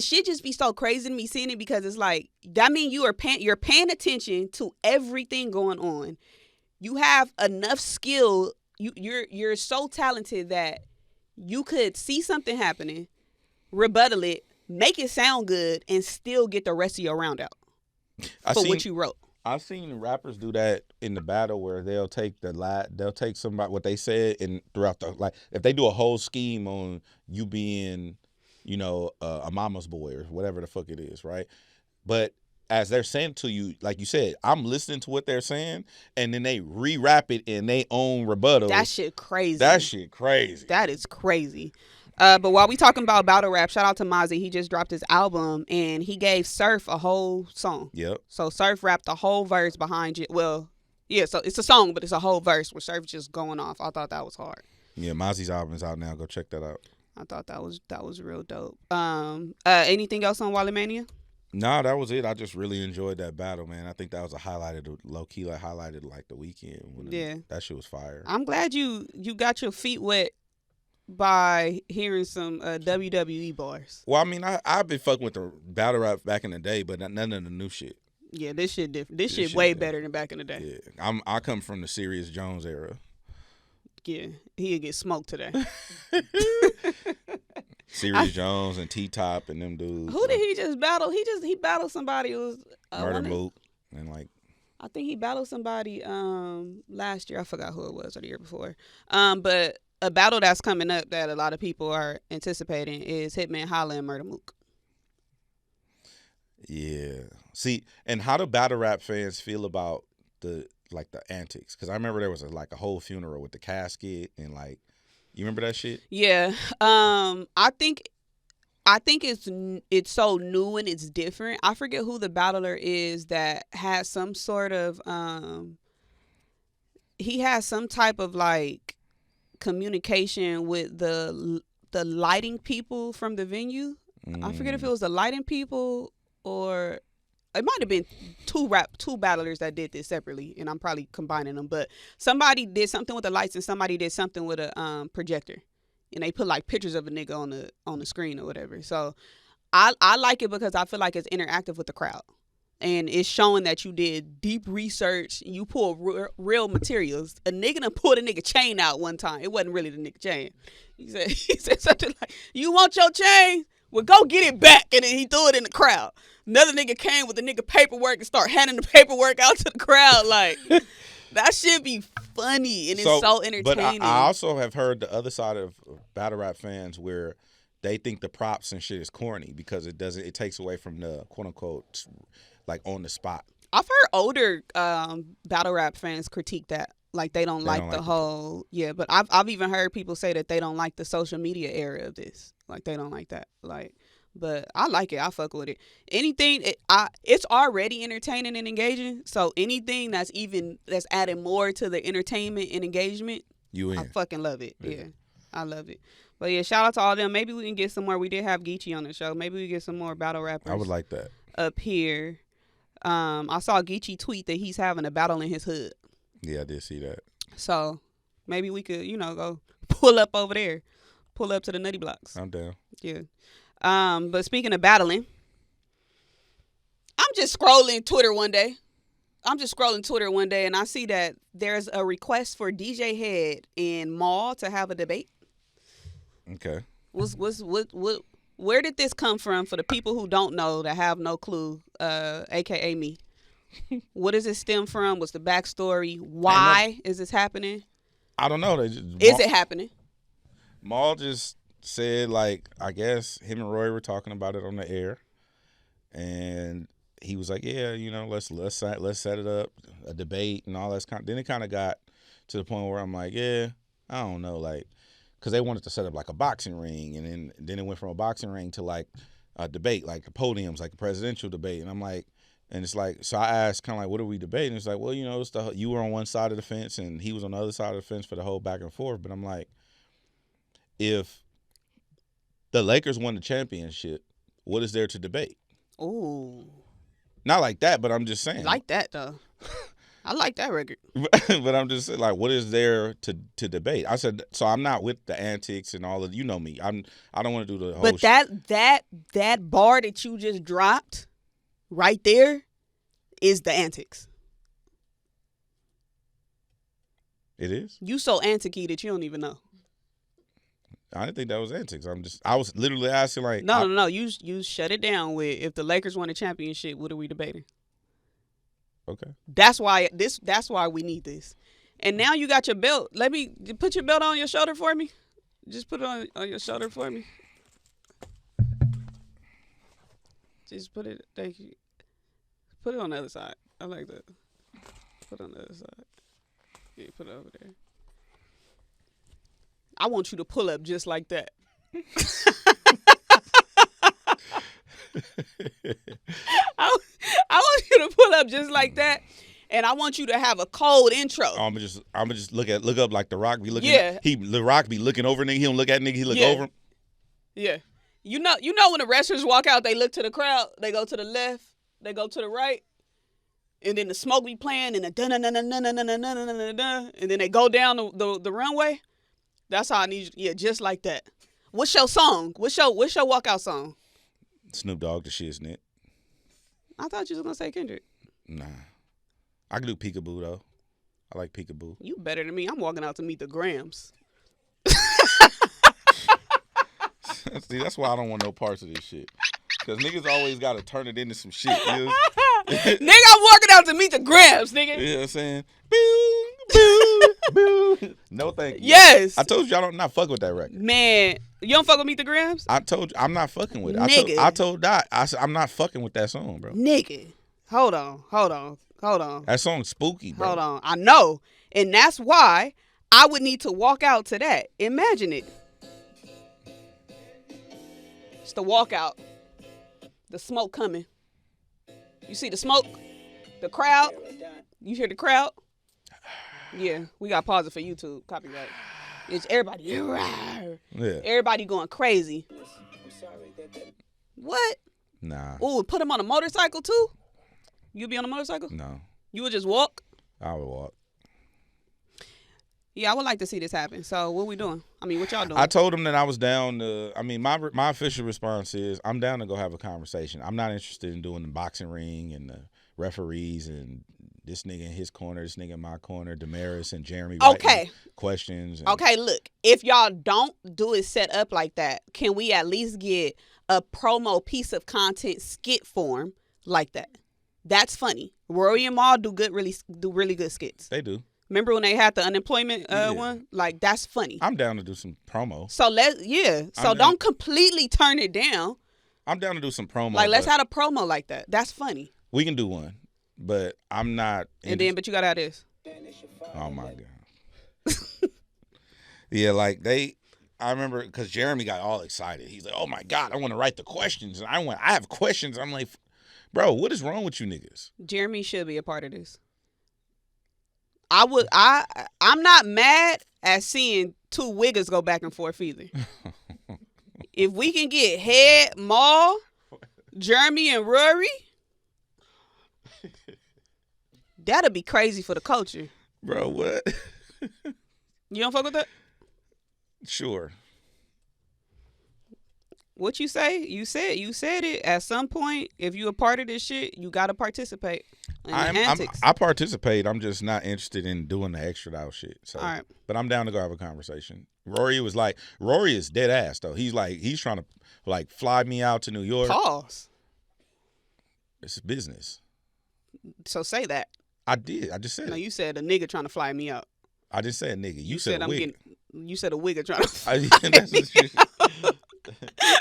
shit just be so crazy to me seeing it because it's like that means you're paying attention to everything going on. You have enough skill. You're so talented that you could see something happening, rebuttal it, make it sound good, and still get the rest of your round out what you wrote. I've seen rappers do that in the battle where they'll take somebody what they said and throughout the like if they do a whole scheme on you being. A mama's boy or whatever the fuck it is, right? But as they're saying to you, like you said, I'm listening to what they're saying, and then they re-rap it in their own rebuttal. That shit crazy. That is crazy. But while we talking about battle rap, shout out to Mozzie. He just dropped his album, and he gave Surf a whole song. Yep. So Surf rapped the whole verse behind it. Well, yeah, so it's a song, but it's a whole verse where Surf just going off. I thought that was hard. Yeah, Mozzie's album is out now. Go check that out. I thought that was real dope. Anything else on Walemania? Nah, that was it. I just really enjoyed that battle, man. I think that was low key highlighted like the weekend. That shit was fire. I'm glad you got your feet wet by hearing some WWE bars. Well, I mean, I've been fucking with the battle rap back in the day, but none of the new shit. Yeah, this shit different. This shit way better than back in the day. Yeah, I come from the Serious Jones era. Yeah, he'll get smoked today. Serious Jones and T-Top and them dudes. Who did he just battle? He battled somebody who was Murder Mook and like. I think he battled somebody last year. I forgot who it was or the year before. But a battle that's coming up that a lot of people are anticipating is Hitman Holla and Murder Mook. Yeah. See, and how do battle rap fans feel about the antics? Because I remember there was a whole funeral with the casket and like, you remember that shit? Yeah. I think it's so new and it's different. I forget who the battler is that has some sort of he has some type of like communication with the lighting people from the venue. I forget if it was the lighting people or it might have been two battlers that did this separately, and I'm probably combining them. But somebody did something with the lights, and somebody did something with a projector, and they put like pictures of a nigga on the screen or whatever. So I like it because I feel like it's interactive with the crowd, and it's showing that you did deep research. You pull real materials. A nigga done pulled a nigga chain out one time. It wasn't really the nigga chain. He said something like, "You want your chain? Well, go get it back," and then he threw it in the crowd. Another nigga came with the nigga paperwork and start handing the paperwork out to the crowd. Like, that should be funny and it's so entertaining. But I also have heard the other side of battle rap fans where they think the props and shit is corny because it takes away from the quote unquote like on the spot. I've heard older battle rap fans critique that. Like they don't like the whole but I've even heard people say that they don't like the social media era of this. Like they don't like that. Like But I like it. I fuck with it. Anything, it's already entertaining and engaging. So anything that's adding more to the entertainment and engagement, I fucking love it. Yeah, I love it. But yeah, shout out to all of them. Maybe we can get some more. We did have Geechee on the show. Maybe we get some more battle rappers. I would like that up here. I saw Geechee tweet that he's having a battle in his hood. Yeah, I did see that. So maybe we could, go pull up over there, pull up to the Nutty Blocks. I'm down. Yeah. But speaking of battling, I'm just scrolling Twitter one day and I see that there's a request for DJ Hed and Mal to have a debate. Okay. Where did this come from for the people who don't know, that have no clue, aka me? What does it stem from? What's the backstory? Why is this happening? I don't know. Is it happening? Mal just said, like, I guess him and Rory were talking about it on the air, and he was like, yeah, let's set it up, a debate and all that kind. Then it kind of got to the point where I'm like, yeah, I don't know, like, because they wanted to set up like a boxing ring, and then it went from a boxing ring to like a debate, like the podiums, like a presidential debate, and I'm like, and it's like, so I asked kind of like, what are we debating? It's like, well, you were on one side of the fence and he was on the other side of the fence for the whole back and forth, but I'm like, if the Lakers won the championship, what is there to debate? Ooh. Not like that, but I'm just saying. Like that, though. I like that record. But I'm just saying, like, what is there to debate? I said, so I'm not with the antics and all of, me. I don't want to do the whole But that bar that you just dropped right there is the antics. It is? You so antic-y that you don't even know. I didn't think that was antics. I was literally asking, like, no. You shut it down with, if the Lakers won a championship, what are we debating? Okay. That's why we need this. And now you got your belt. Let me put your belt on your shoulder for me. Just put it on your shoulder for me. Just put it. Thank you. Put it on the other side. I like that. Put it on the other side. Yeah, put it over there. I want you to pull up just like that. I want you to pull up just like that, and I want you to have a cold intro. I'm just look up like The The Rock be looking. Yeah. The Rock be looking over nigga. He don't look at nigga. He look over him. Yeah. You know when the wrestlers walk out, they look to the crowd. They go to the left. They go to the right. And then the smoke be playing, and the dun dun dun dun dun dun dun dun dun, and then they go down the runway. That's how I need you. Yeah, just like that. What's your song? What's your walkout song? Snoop Dogg, The Shiznit. I thought you was gonna say Kendrick. Nah, I can do Peekaboo though. I like Peekaboo. You better than me. I'm walking out to meet the Grams. See, that's why I don't want no parts of this shit. Because niggas always got to turn it into some shit. Nigga, I'm walking out to meet the Grams, nigga. You know what I'm saying? Boo, boo, boo. No thank you. Yes. I told you I don't not fuck with that record. Man, you don't fuck with Meet the Grams? I told you I'm not fucking with it. Nigga. I told Dot, I said I'm not fucking with that song, bro. Nigga. Hold on. That song's spooky, bro. Hold on. I know. And that's why I would need to walk out to that. Imagine it. It's the walkout. The smoke coming. You see the smoke? The crowd? You hear the crowd? Yeah, we got to pause it for YouTube. Copyright. It's everybody. Yeah. Everybody going crazy. What? Nah. Ooh, put him on a motorcycle too? You be on a motorcycle? No. You would just walk? I would walk. Yeah, I would like to see this happen. So what we doing? I mean, what y'all doing? I told him that I was down to, my official response is I'm down to go have a conversation. I'm not interested in doing the boxing ring and the referees and this nigga in his corner, this nigga in my corner, Damaris and Jeremy writing questions. And, okay, look, if y'all don't do it set up like that, can we at least get a promo piece of content skit form like that? That's funny. Rory and Mal do really good skits. They do. Remember when they had the unemployment one? Like, that's funny. I'm down to do some promo. So don't completely turn it down. I'm down to do some promo. Like, let's have a promo like that. That's funny. We can do one, but I'm not. But you gotta have this. Oh my god. Yeah, like I remember because Jeremy got all excited. He's like, "Oh my God, I want to write the questions." And I have questions. I'm like, bro, what is wrong with you niggas? Jeremy should be a part of this. I'm not mad at seeing two wiggers go back and forth either. If we can get Hed, Mal, Jeremy, and Rory, that'll be crazy for the culture. Bro, what? You don't fuck with that? Sure. What you say? You said it. At some point, if you a part of this shit, you gotta participate. I participate. I'm just not interested in doing the extra out shit. So, all right. But I'm down to go have a conversation. Rory is dead ass though. He's trying to like fly me out to New York. Pause. It's business. So say that. I did. I just said. No, it. you said a nigga trying to fly me out. I just said nigga. You said a wig. You said a wigger trying to fly me out.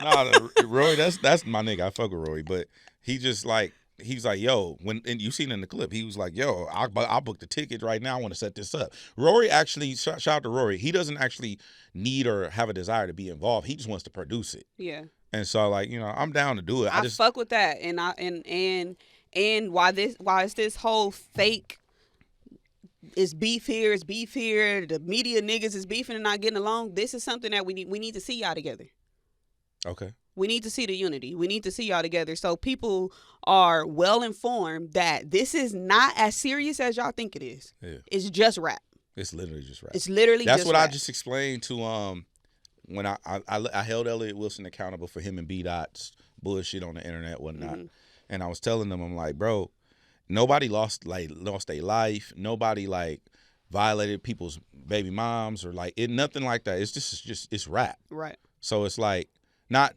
Nah, Rory, that's my nigga. I fuck with Rory, but he's like, yo, and you seen in the clip, he was like, yo, I'll book the ticket right now. I want to set this up. Rory actually, shout out to Rory. He doesn't actually need or have a desire to be involved. He just wants to produce it. Yeah. And so, like, you know, I'm down to do it. I fuck with that, and why is this whole fake? It's beef here. The media niggas is beefing and not getting along. This is something that we need to see y'all together. Okay. We need to see the unity. We need to see y'all together so people are well informed that this is not as serious as y'all think it is. Yeah. It's just rap. It's literally just rap. It's literally That's just what rap. I just explained to when I held Elliott Wilson accountable for him and B-Dot's bullshit on the internet and whatnot. Mm-hmm. And I was telling them, I'm like, bro, nobody lost their life. Nobody like violated people's baby moms or like nothing like that. It's just it's rap. Right. So it's like not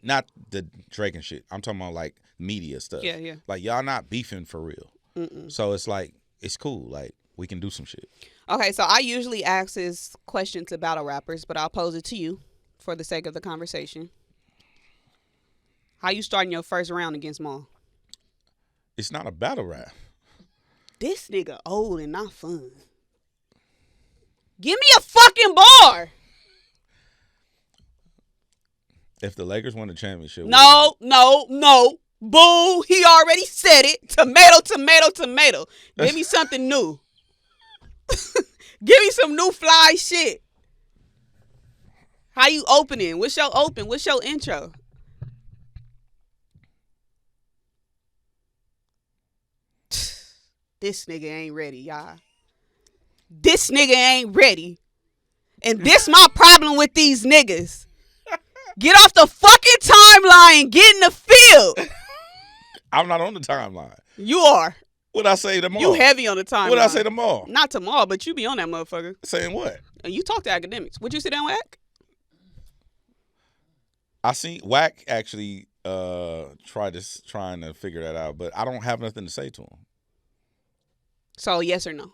the Drake and shit. I'm talking about like media stuff. Yeah, yeah. Like y'all not beefing for real. Mm-mm. So it's like it's cool. Like we can do some shit. Okay, so I usually ask this question to battle rappers, but I'll pose it to you for the sake of the conversation. How you starting your first round against Mal? It's not a battle rap. This nigga old and not fun. Give me a fucking bar. If the Lakers won the championship. No. Boo. He already said it. Tomato. Give me something new. Give me some new fly shit. How you opening? What's your open? What's your intro? This nigga ain't ready, y'all. This nigga ain't ready. And this my problem with these niggas. Get off the fucking timeline. Get in the field. I'm not on the timeline. You are. What I say tomorrow? You heavy on the timeline. What I say tomorrow? Not tomorrow, but you be on that motherfucker. Saying what? And you talk to academics. Would you sit down with Wack? I seen Wack actually trying to figure that out, but I don't have nothing to say to him. So yes or no?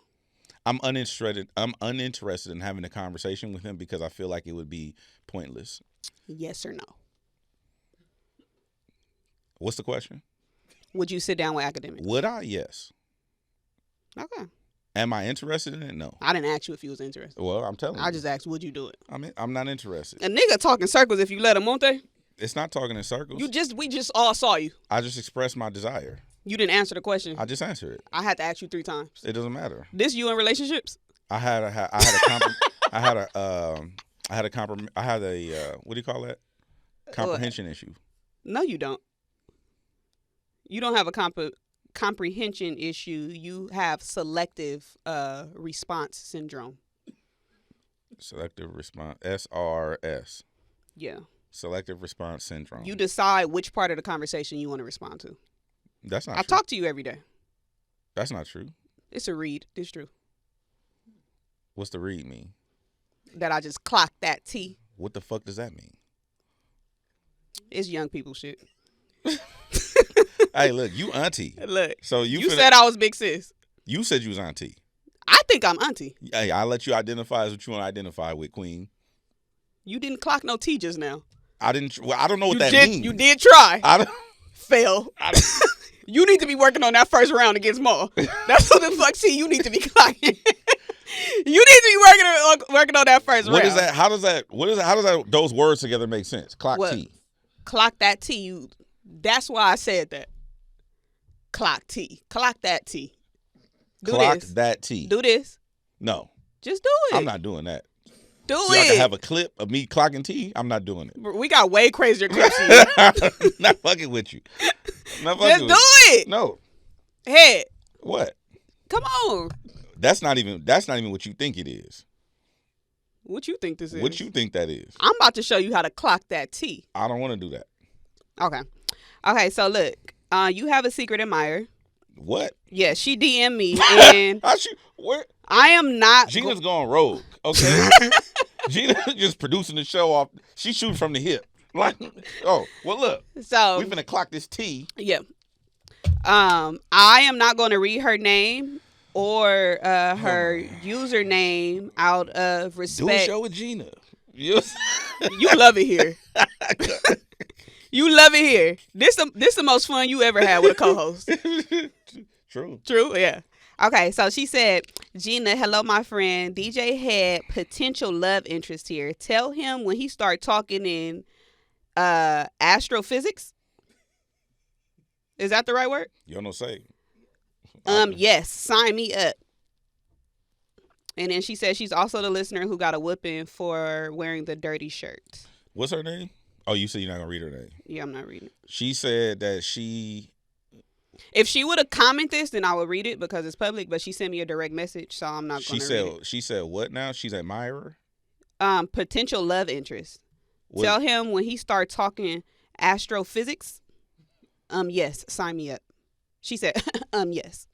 I'm uninterested in having a conversation with him because I feel like it would be pointless. Yes or no? What's the question? Would you sit down with academics? Would I? Yes. Okay. Am I interested in it? No. I didn't ask you if you was interested. Well, I'm telling you. I just asked, would you do it? I'm not interested. A nigga talking circles if you let him, won't they? It's not talking in circles. We just all saw you. I just expressed my desire. You didn't answer the question. I just answered it. I had to ask you 3 times. It doesn't matter. This you in relationships? I had a what do you call that? Comprehension issue. No, you don't. You don't have a comprehension issue. You have selective response syndrome. Selective response, SRS. Yeah. Selective response syndrome. You decide which part of the conversation you want to respond to. That's not I true. talk to you every day. That's not true. It's a read. It's true. What's the read mean? That I just clocked that T. What the fuck does that mean? It's young people shit. Hey, look, you auntie. Look. So you said I was big sis. You said you was auntie. I think I'm auntie. Hey, I let you identify as what you want to identify with, queen. You didn't clock no T just now. I didn't. Well, I don't know what that means. You did try. I don't. Fail. You need to be working on that first round against Mal. That's what the fuck T you need to be clocking. You need to be working on that first round. What is that? How does that? Those words together make sense? Clock What? T. Clock that T. That's why I said that. Clock T. Clock that T. Clock that T. Do this. No. Just do it. I'm not doing that. Do so it. I can have a clip of me clocking T. I'm not doing it. We got way crazier clips here. Not fucking with you. Just do it. No. Head. What? Come on. That's not even what you think it is. What you think this is? What you think that is? I'm about to show you how to clock that T. I don't want to do that. Okay, so look. You have a secret admirer. What? Yeah, she DM'd me and where? I am not. Gina's going rogue. Okay. Gina just producing the show off. She shooting from the hip. Like, oh, well, look. So we finna clock this T. Yeah. I am not going to read her name or her username out of respect. Do a show with Gina. You love it here. You love it here. This the most fun you ever had with a co-host. True. Yeah. Okay, so she said, Gina, hello, my friend. DJ had potential love interest here. Tell him when he start talking in astrophysics. Is that the right word? You don't know say. Yes, sign me up. And then she said she's also the listener who got a whooping for wearing the dirty shirt. What's her name? Oh, you said you're not going to read her name. Yeah, I'm not reading it. She said that she... If she would have commented this, then I would read it because it's public, but she sent me a direct message, so I'm not going to read it. She said what now? She's an admirer? Potential love interest. What? Tell him when he start talking astrophysics, yes, sign me up. She said, yes.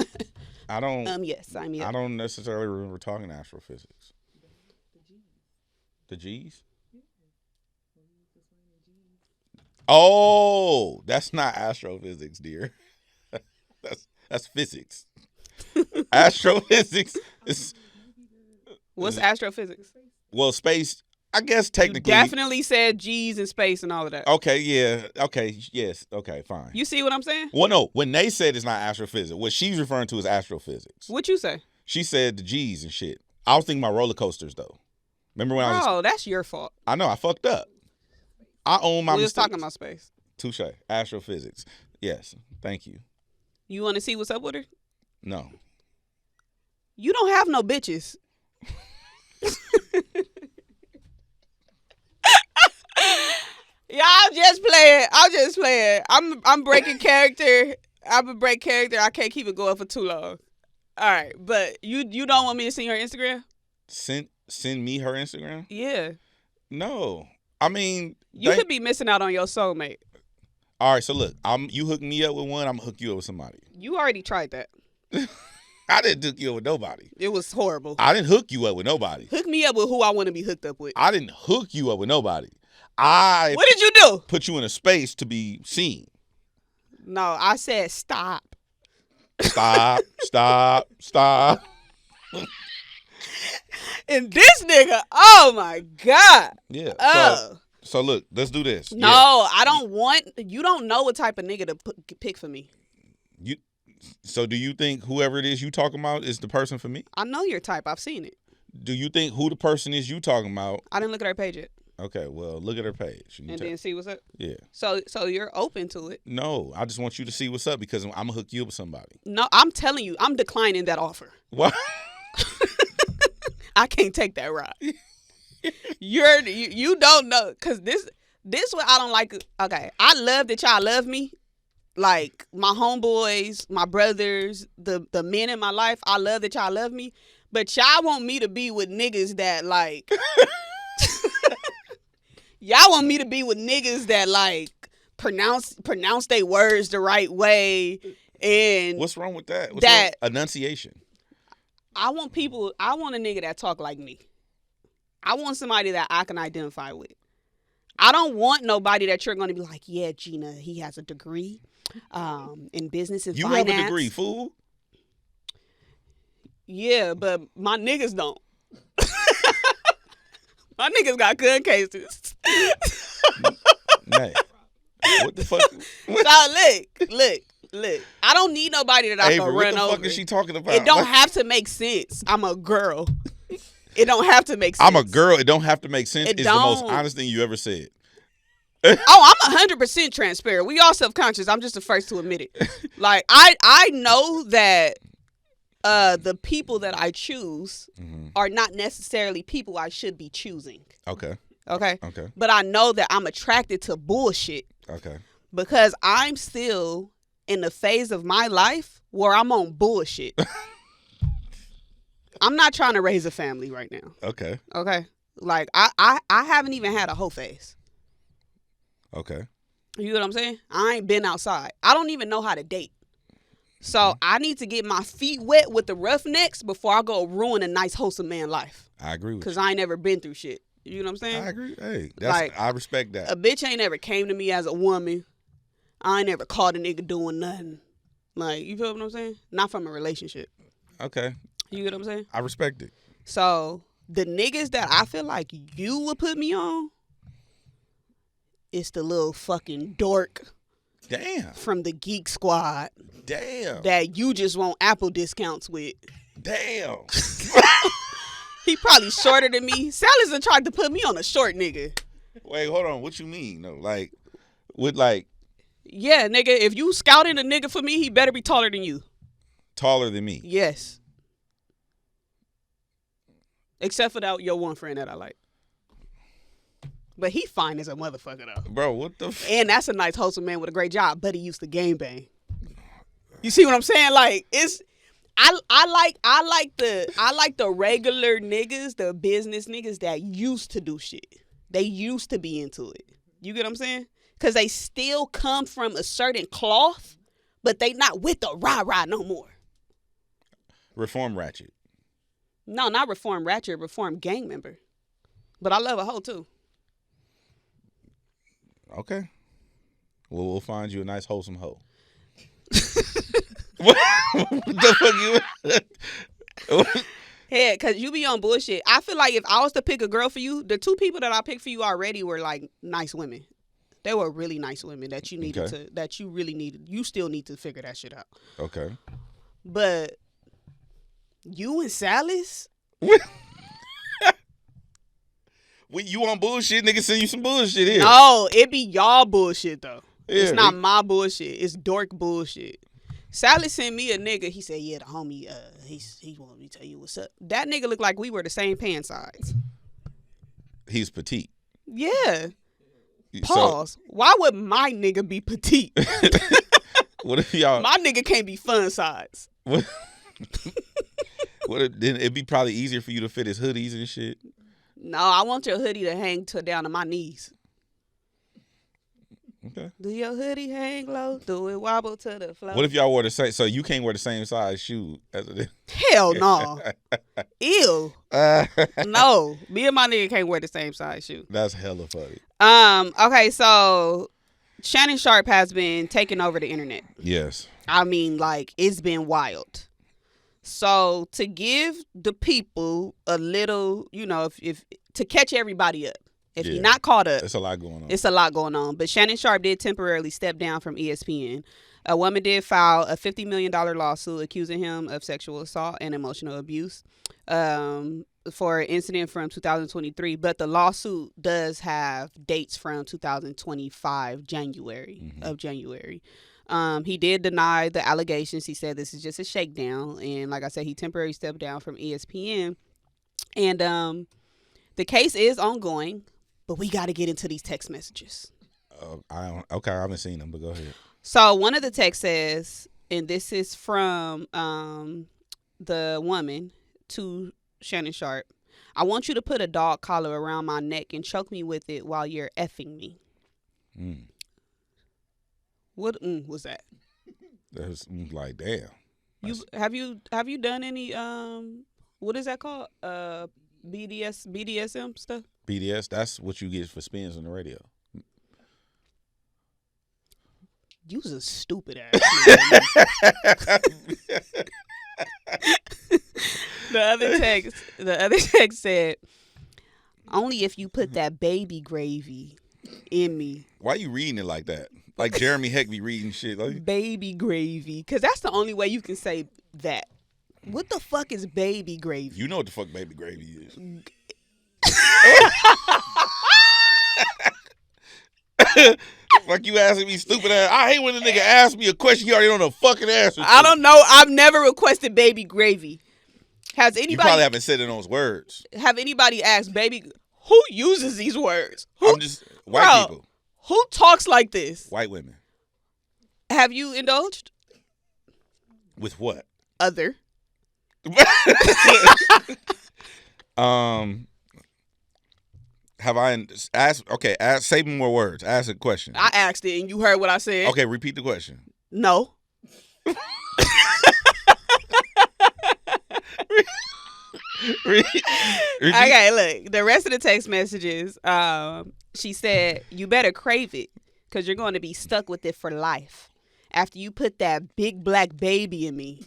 Yes, sign me up. I don't necessarily remember talking astrophysics. The G's? Oh, that's not astrophysics, dear. That's physics. Astrophysics is... What's astrophysics? Well, space, I guess technically... You definitely said G's and space and all of that. Okay, yeah. Okay, yes. Okay, fine. You see what I'm saying? Well, no. When they said it's not astrophysics, what she's referring to is astrophysics. What you say? She said the G's and shit. I was thinking about roller coasters, though. Remember when I was... Oh, that's your fault. I know. I fucked up. I own my mistakes. We was talking about space. Touche. Astrophysics. Yes. Thank you. You want to see what's up with her? No. You don't have no bitches. Yeah, I'm just playing. I'm breaking character. I'm a break character. I can't keep it going for too long. All right, but you don't want me to see her Instagram? Send me her Instagram? Yeah. No. I mean, you could be missing out on your soulmate. All right, so look, you hook me up with one, I'm gonna hook you up with somebody. You already tried that. I didn't hook you up with nobody. It was horrible. I didn't hook you up with nobody. Hook me up with who I want to be hooked up with. I didn't hook you up with nobody. What did you do? Put you in a space to be seen. No, I said stop. Stop. And this nigga, oh my God. Yeah. Oh. So look, let's do this. No, yeah. I don't want. You don't know what type of nigga to pick for me. So do you think whoever it is you talking about is the person for me? I know your type. I've seen it. Do you think who the person is you talking about? I didn't look at her page yet. Okay, well, look at her page. And then see what's up? Yeah. So you're open to it? No, I just want you to see what's up because I'm going to hook you up with somebody. No, I'm telling you, I'm declining that offer. What? I can't take that ride. You don't know, because this what I don't like. Okay, I love that y'all love me. Like, my homeboys, my brothers, the men in my life, I love that y'all love me. But y'all want me to be with niggas that, like... Y'all want me to be with niggas that, like, pronounce their words the right way. And what's wrong with that? What's wrong? Enunciation. I want a nigga that talk like me. I want somebody that I can identify with. I don't want nobody that you're going to be like, yeah, Gina, he has a degree in business and finance. You have a degree, fool. Yeah, but my niggas don't. My niggas got gun cases. Hey, what the fuck? So look. Look, I don't need nobody that I can run what the over. fuck is she talking about? It don't have to make sense. I'm a girl. It don't have to make sense. I'm a girl. It don't have to make sense. It's the most honest thing you ever said. Oh, I'm 100% transparent. We all self-conscious. I'm just the first to admit it. Like, I know that the people that I choose are not necessarily people I should be choosing. Okay. But I know that I'm attracted to bullshit. Okay. Because I'm still in the phase of my life where I'm on bullshit. I'm not trying to raise a family right now. Okay. Like, I haven't even had a hoe phase. Okay. You know what I'm saying? I ain't been outside. I don't even know how to date. So I need to get my feet wet with the roughnecks before I go ruin a nice, wholesome man life. I agree with you. Because I ain't never been through shit. You know what I'm saying? I agree. Hey, I respect that. A bitch ain't ever came to me as a woman. I ain't never caught a nigga doing nothing. Like, you feel what I'm saying? Not from a relationship. Okay. You get what I'm saying? I respect it. So, the niggas that I feel like you would put me on, it's the little fucking dork. Damn. From the Geek Squad. Damn. That you just want Apple discounts with. Damn. He probably shorter than me. Sally's done tried to put me on a short nigga. Wait, hold on. What you mean? No, like, with like. Yeah, nigga. If you scouting a nigga for me, he better be taller than you. Taller than me? Yes. Except for that your one friend that I like. But he fine as a motherfucker though. Bro, what the and that's a nice wholesome man with a great job, but he used to game bang. You see what I'm saying? Like, it's I like the regular niggas, the business niggas that used to do shit. They used to be into it. You get what I'm saying? Cause they still come from a certain cloth, but they not with the rah-rah no more. Reform ratchet. No, not reform ratchet, reform gang member. But I love a hoe too. Okay. Well, we'll find you a nice wholesome hoe. What the fuck you? Yeah, because you be on bullshit. I feel like if I was to pick a girl for you, the two people that I picked for you already were like nice women. They were really nice women that you needed to, that you really needed. You still need to figure that shit out. Okay. But you and Sally's? When you on bullshit, nigga send you some bullshit here. No, it be y'all bullshit though. Yeah, it's not my bullshit. It's dork bullshit. Sally sent me a nigga. He said, yeah, the homie, he wanted me to tell you what's up. That nigga looked like we were the same pant size. He's petite. Yeah. Pause. So, why would my nigga be petite? What if y'all... My nigga can't be fun size. What if, then it'd be probably easier for you to fit his hoodies and shit. No, I want your hoodie to hang down to my knees. Okay. Do your hoodie hang low? Do it wobble to the floor? What if y'all wore the same? So you can't wear the same size shoe as it is? Hell no. Ew. No, me and my nigga can't wear the same size shoe. That's hella funny. Okay, so Shannon Sharpe has been taking over the internet. Yes. I mean, like, it's been wild. So to give the people a little, you know, if to catch everybody up. If you're not caught up. It's a lot going on. It's a lot going on. But Shannon Sharpe did temporarily step down from ESPN. A woman did file a $50 million lawsuit accusing him of sexual assault and emotional abuse for an incident from 2023. But the lawsuit does have dates from 2025, January. He did deny the allegations. He said this is just a shakedown. And like I said, he temporarily stepped down from ESPN. And the case is ongoing. But we got to get into these text messages. I haven't seen them, but go ahead. So one of the texts says, and this is from the woman to Shannon Sharpe, I want you to put a dog collar around my neck and choke me with it while you're effing me. What was that? That's like, damn. Have you done any what is that called? BDSM stuff? BDS, that's what you get for spins on the radio. You's a stupid ass. The other text said, only if you put that baby gravy in me. Why you reading it like that? Like Jeremy Heck be reading shit. Like, baby gravy. Because that's the only way you can say that. What the fuck is baby gravy? you know what the fuck baby gravy is. Like you asking me stupid ass. I hate when a nigga asks me a question he already know the fucking answer to. I don't know. I've never requested baby gravy. Has anybody? You probably haven't said it in those words. Have anybody asked baby? Who uses these words? Who, I'm just white people. Who talks like this? White women. Have you indulged? With what? Other. Have I asked? Okay, say more words. Ask a question. I asked it and you heard what I said. Okay, repeat the question. No. Okay, look. The rest of the text messages, she said, you better crave it because you're going to be stuck with it for life after you put that big black baby in me.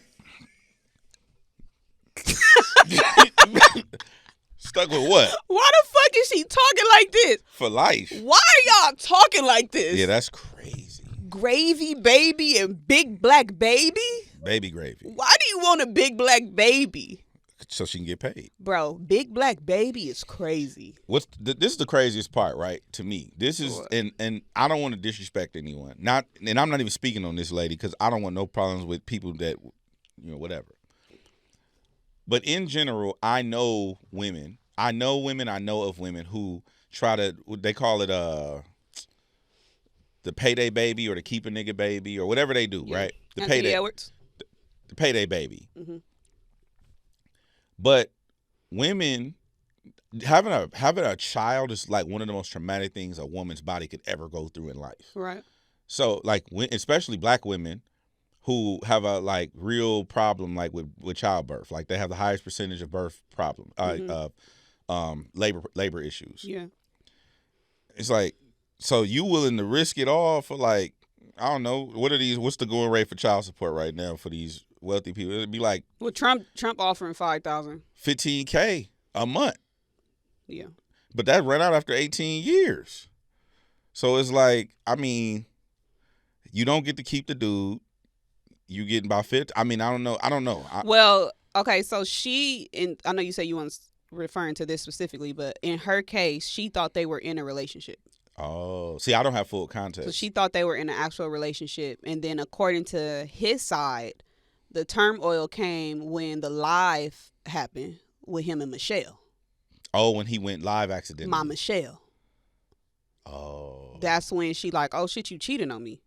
Stuck with what? Why the fuck is she talking like this? For life. Why are y'all talking like this? Yeah, that's crazy. Gravy baby and big black baby? Baby gravy. Why do you want a big black baby? So she can get paid. Bro, big black baby is crazy. This is the craziest part, right? To me. This is and I don't want to disrespect anyone. And I'm not even speaking on this lady because I don't want no problems with people that, whatever. But in general, I know women. I know of women who try to, they call it the payday baby or the keep a nigga baby or whatever they do, right? The Anthony payday Edwards. The payday baby. Mm-hmm. But women having a child is like one of the most traumatic things a woman's body could ever go through in life. Right. So like especially black women who have a like real problem like with childbirth, like they have the highest percentage of birth problem, labor issues. Yeah. It's like, so you willing to risk it all for like, I don't know, what's the going rate for child support right now for these wealthy people? It'd be like, well, Trump offering $5,000, $15K a month. Yeah. But that ran out after 18 years. So it's like, I mean, you don't get to keep the dude. You getting about 50. I mean, I don't know. Well, okay, so I know you say you weren't referring to this specifically, but in her case, she thought they were in a relationship. Oh, see, I don't have full context. So she thought they were in an actual relationship. And then according to his side, the turmoil came when the live happened with him and Michelle. Oh, when he went live accidentally. My Michelle. Oh. That's when she like, oh shit, you cheating on me.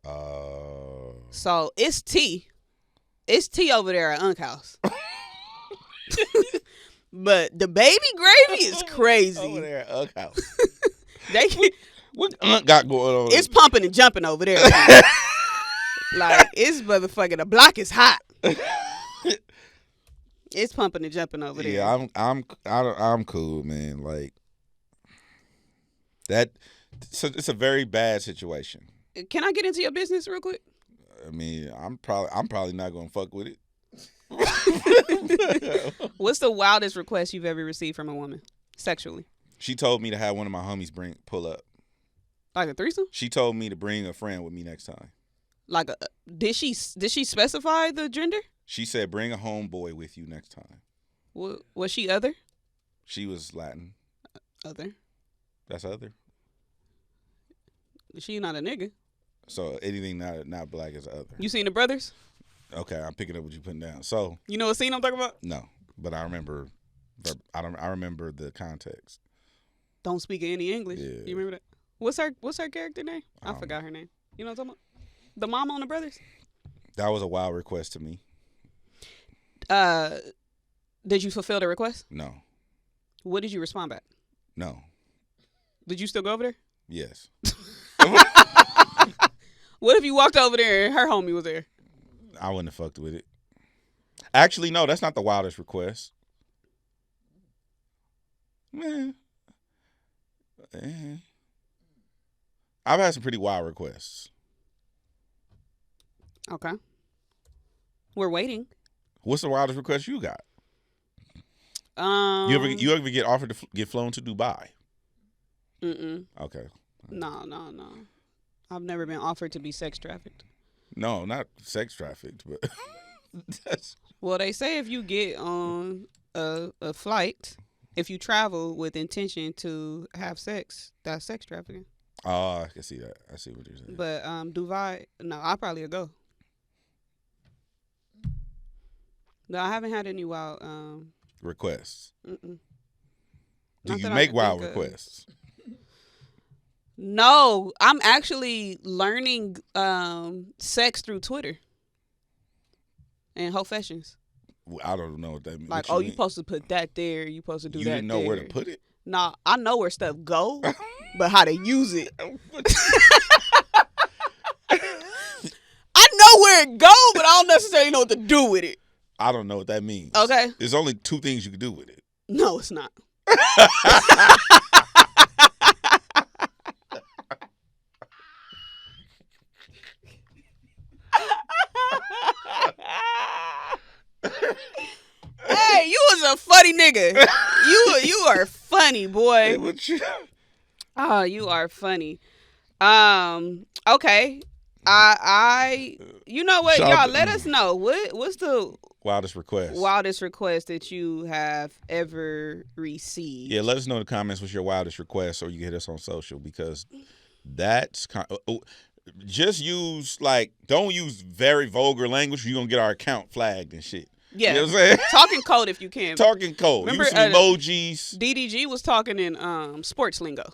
Oh. So it's T. It's T over there at Unc House. But the baby gravy is crazy. Over there at Unc House. What Unc got going on? It's pumping and jumping over there. Like, it's motherfucking, the block is hot. It's pumping and jumping over there. Yeah, I'm cool, man. Like that. So it's a very bad situation. Can I get into your business real quick? I mean, I'm probably not gonna fuck with it. What's the wildest request you've ever received from a woman sexually? She told me to have one of my homies pull up. Like a threesome? She told me to bring a friend with me next time. Like did she specify the gender? She said bring a homeboy with you next time. Was she other? She was Latin. Other. That's other. She not a nigga. So anything not black is other. You seen The Brothers? Okay, I'm picking up what you putting down. So you know what scene I'm talking about? No, but I remember. I remember the context. Don't speak any English. Yeah. You remember that? What's her character name? I forgot her name. You know what I'm talking about? The mom on The Brothers. That was a wild request to me. Did you fulfill the request? No. What did you respond back? No. Did you still go over there? Yes. What if you walked over there and her homie was there? I wouldn't have fucked with it. Actually, no, that's not the wildest request. Man. I've had some pretty wild requests. Okay. We're waiting. What's the wildest request you got? You ever get offered to get flown to Dubai? Mm-mm. Okay. No. I've never been offered to be sex trafficked. No, not sex trafficked, but that's Well, they say if you get on a flight, if you travel with intention to have sex, that's sex trafficking. I can see that. I see what you're saying. But Dubai, no, I probably go. No, I haven't had any wild Requests. Mm-mm. Do Not you that I make can wild think of. requests? No, I'm actually learning sex through Twitter and Hofessions. Well, I don't know what that means. Like, What you mean? supposed to put that there. You supposed to do You that didn't know there. where to put it? Nah, I know where stuff go, but how to use it. I know where it go, but I don't necessarily know what to do with it. I don't know what that means. Okay. There's only two things you can do with it. No, it's not. Hey, you was a funny nigga. You are funny, boy. What you? Oh, you are funny. Okay. I you know what, Shout y'all, out to- let us know what's the Wildest request. wildest request that you have ever received. Yeah, let us know in the comments what's your wildest request, or you can hit us on social, because that's just use, like, don't use very vulgar language. You're gonna get our account flagged and shit. Yeah. You know what I'm saying? Talking code if you can. Talking cold. Remember, Use some emojis. DDG was talking in sports lingo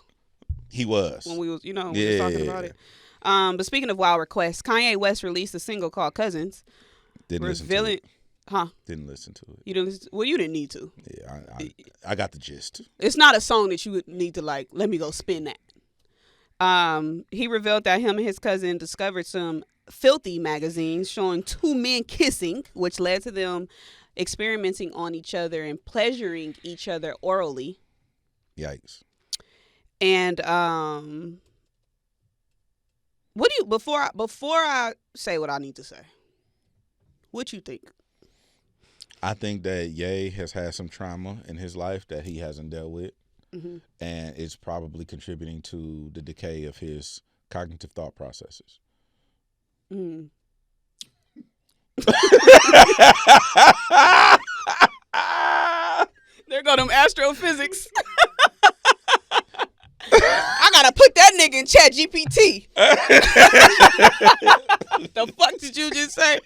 He was. when we was talking about it. But speaking of wild requests, Kanye West released a single called Cousins. Didn't listen to revealing it. Huh? Didn't listen to it. You didn't listen well, you didn't need to. Yeah, I got the gist. It's not a song that you would need to, like, let me go spin that. He revealed that him and his cousin discovered some filthy magazines showing two men kissing, which led to them experimenting on each other and pleasuring each other orally. Yikes. And what do you before I say what I need to say? What you think? I think that Ye has had some trauma in his life that he hasn't dealt with, Mm-hmm. and it's probably contributing to the decay of his cognitive thought processes. Mm. There go them astrophysics. I gotta put that nigga in Chat GPT. The fuck did you just say?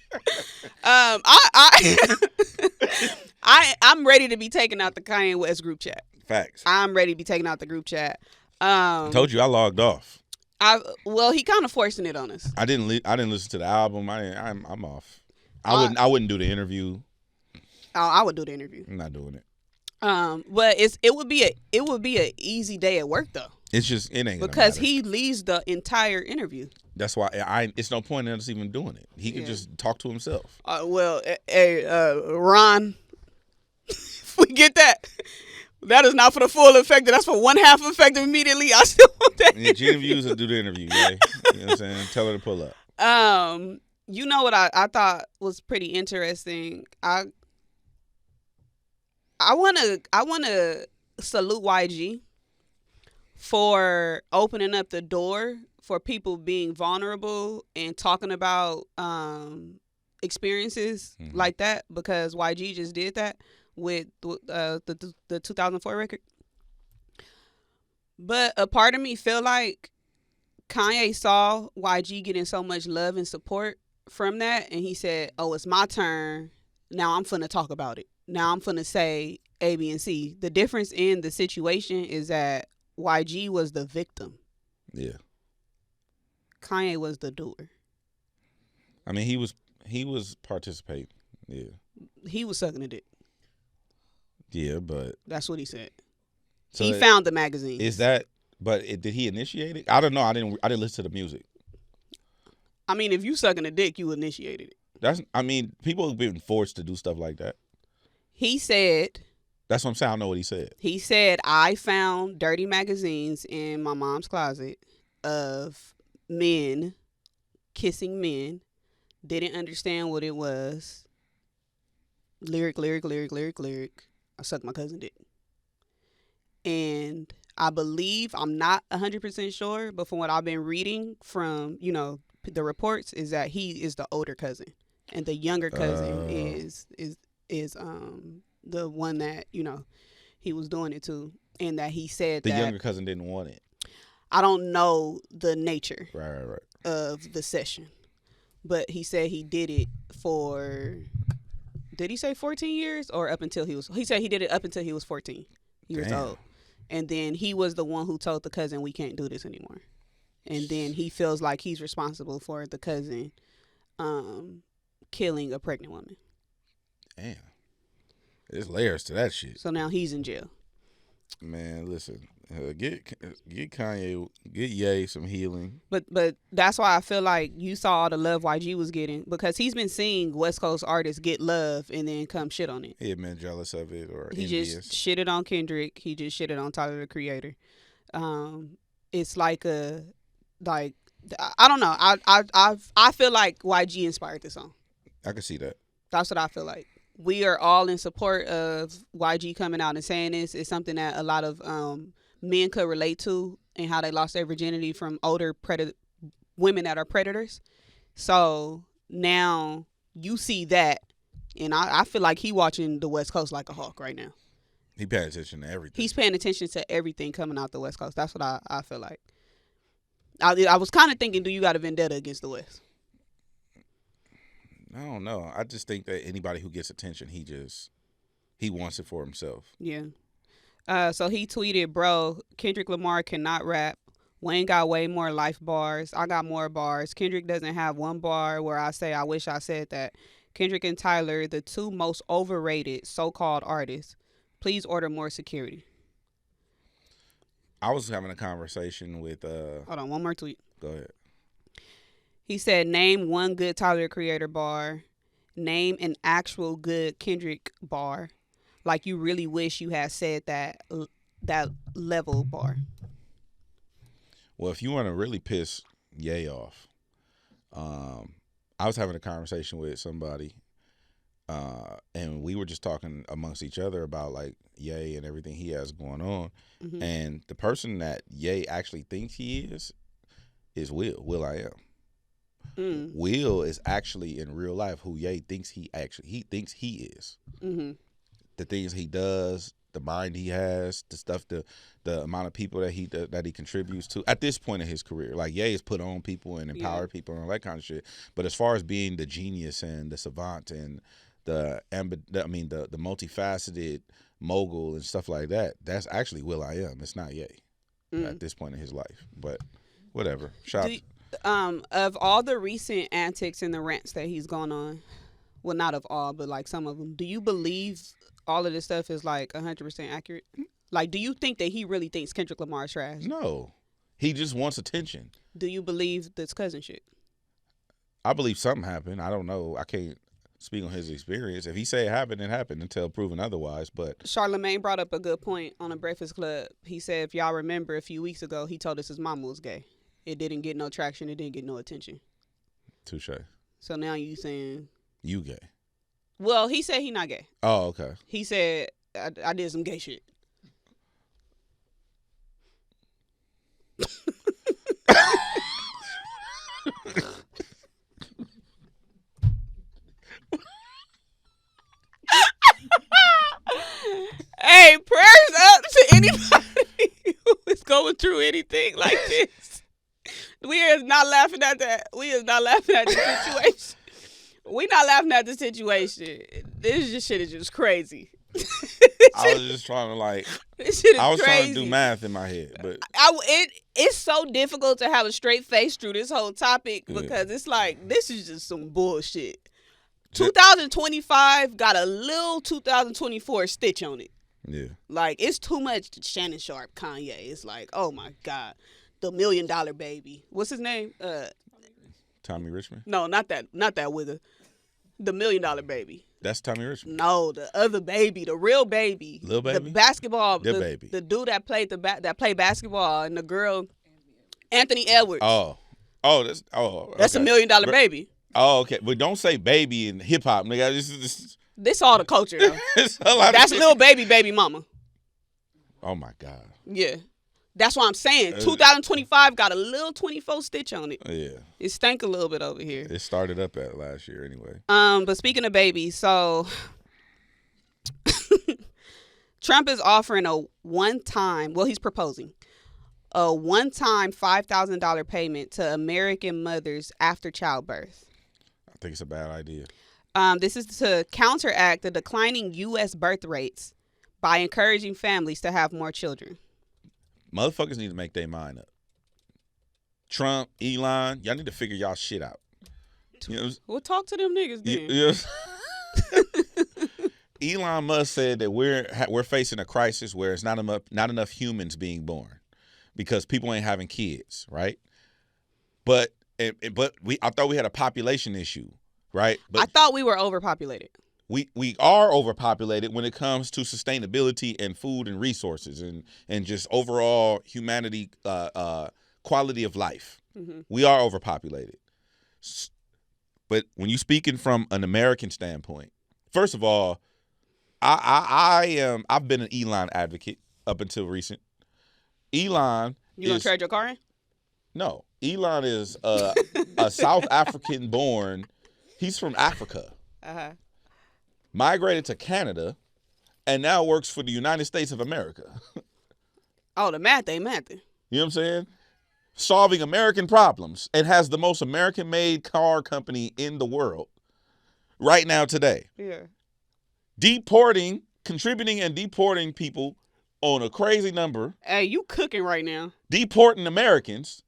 I'm ready to be taken out the Kanye West group chat. Facts. I'm ready to be taken out the group chat. I told you I logged off. Well, he kind of forcing it on us. I didn't listen to the album. I'm off. I wouldn't do the interview. I would do the interview. I'm not doing it. But it would be a easy day at work though. It's just it ain't gonna Because matter. he leads the entire interview. That's why it's no point in us even doing it. He could just talk to himself. Ron, if we get that is not for the full effect. That's for one half effect immediately. I still want that. Yeah, Gina Views will do the interview. Yeah, you know what I'm saying? Tell her to pull up. You know what I thought was pretty interesting. I wanna salute YG for opening up the door for people being vulnerable and talking about experiences like that, because YG just did that with the 2004 record. But a part of me feel like Kanye saw YG getting so much love and support from that, and he said, oh, it's my turn. Now I'm finna talk about it. Now I'm finna say A, B, and C. The difference in the situation is that YG was the victim. Yeah. Kanye was the doer. I mean, he was participating. Yeah. He was sucking a dick. Yeah, but That's what he said. so He found the magazine. Is that? But did he initiate it? I don't know. I didn't listen to the music. I mean, if you sucking a dick, you initiated it. I mean, people have been forced to do stuff like that. He said. That's what I'm saying. I know what he said. He said, I found dirty magazines in my mom's closet of men kissing men. Didn't understand what it was. Lyric. I sucked my cousin dick. And I believe, I'm not 100% sure, but from what I've been reading from, the reports, is that he is the older cousin, and the younger cousin is the one that he was doing it to, and that he said the that younger cousin didn't want it. I don't know the nature Right. of the session, but he said he did it for. Did he say 14 years or up until he was? He said he did it up until he was 14 years old, and then he was the one who told the cousin, "We can't do this anymore," and then he feels like he's responsible for the cousin killing a pregnant woman. Damn, there's layers to that shit. So now he's in jail. Man, listen, get Kanye, get Ye some healing. But that's why I feel like you saw all the love YG was getting, because he's been seeing West Coast artists get love and then come shit on it. He had been jealous of it or he envious. Just shitted on Kendrick. He just shitted on Tyler the Creator. It's like I don't know. I feel like YG inspired the song. I can see that. That's what I feel like. We are all in support of YG coming out and saying this. It's something that a lot of men could relate to, and how they lost their virginity from older women that are predators. So now you see that, and I feel like he watching the West Coast like a hawk right now. He paying attention to everything. He's paying attention to everything coming out the West Coast. That's what I feel like. I was kind of thinking, do you got a vendetta against the West? I don't know. I just think that anybody who gets attention, he wants it for himself. Yeah. So he tweeted, "Bro, Kendrick Lamar cannot rap. Wayne got way more life bars. I got more bars. Kendrick doesn't have one bar where I say I wish I said that. Kendrick and Tyler, the two most overrated so-called artists. Please order more security." I was having a conversation with Hold on, one more tweet. Go ahead. He said, "Name one good Tyler the Creator bar. Name an actual good Kendrick bar. Like you really wish you had said that level bar." Well, if you want to really piss Ye off, I was having a conversation with somebody, and we were just talking amongst each other about like Ye and everything he has going on. Mm-hmm. And the person that Ye actually thinks he is Will.I.am. Will is actually in real life who Ye thinks he thinks he is. Mm-hmm. The things he does, the mind he has, the stuff, the amount of people that he contributes to at this point in his career. Like Ye has put on people and empowered people and all that kind of shit. But as far as being the genius and the savant and the multifaceted mogul and stuff like that, that's actually Will.I.am. It's not Ye at this point in his life. But whatever. Of all the recent antics and the rants that he's gone on, well, not of all, but like some of them, do you believe all of this stuff is like 100% accurate? Like, do you think that he really thinks Kendrick Lamar is trash? No. He just wants attention. Do you believe this cousin shit? I believe something happened. I don't know. I can't speak on his experience. If he say it happened, it happened until proven otherwise. But Charlamagne brought up a good point on a Breakfast Club. He said, if y'all remember a few weeks ago, he told us his mama was gay. It didn't get no traction. It didn't get no attention. Touche. So now you saying you gay? Well, he said he not gay. Oh, okay. He said I did some gay shit. Hey, prayers up to anybody who is going through anything like this. We is not laughing at that. We is not laughing at the situation. We not laughing at the situation. This shit is just crazy. I was just trying to like. This shit is I was crazy. trying to do math in my head, but it's so difficult to have a straight face through this whole topic because it's like this is just some bullshit. 2025 got a little 2024 stitch on it. Yeah. Like, it's too much Shannon Sharpe, Kanye. It's like, oh my God. The $1 Million Baby. What's his name? Tommy Richmond? No, not that wigger. The $1 Million Baby. That's Tommy Richmond? No, the other baby, the real baby. Lil Baby? The basketball. The baby. The dude that played that played basketball and the girl, Anthony Edwards. That's okay. That's $1 Million Baby. Oh, okay. But don't say baby in hip hop, nigga. This all the culture, though. That's Lil Baby mama. Oh my God. Yeah. That's what I'm saying. 2025 got a little 24 stitch on it. Yeah. It stank a little bit over here. It started up at last year anyway. But speaking of babies, so Trump is offering he's proposing a one-time $5,000 payment to American mothers after childbirth. I think it's a bad idea. This is to counteract the declining U.S. birth rates by encouraging families to have more children. Motherfuckers need to make their mind up. Trump, Elon, y'all need to figure y'all shit out. You know, We'll talk to them niggas then. Elon Musk said that we're facing a crisis where it's not enough humans being born because people ain't having kids, right? But I thought we had a population issue, right? But I thought we were overpopulated. We are overpopulated when it comes to sustainability and food and resources and just overall humanity quality of life. Mm-hmm. We are overpopulated. But when you speaking from an American standpoint, first of all, I've been an Elon advocate up until recent. Elon, you gonna trade your car in? No, Elon is a South African born. He's from Africa. Migrated to Canada, and now works for the United States of America. Oh, the math ain't math. You know what I'm saying? Solving American problems and has the most American-made car company in the world right now today. Yeah. Contributing and deporting people on a crazy number. Hey, you cooking right now. Deporting Americans,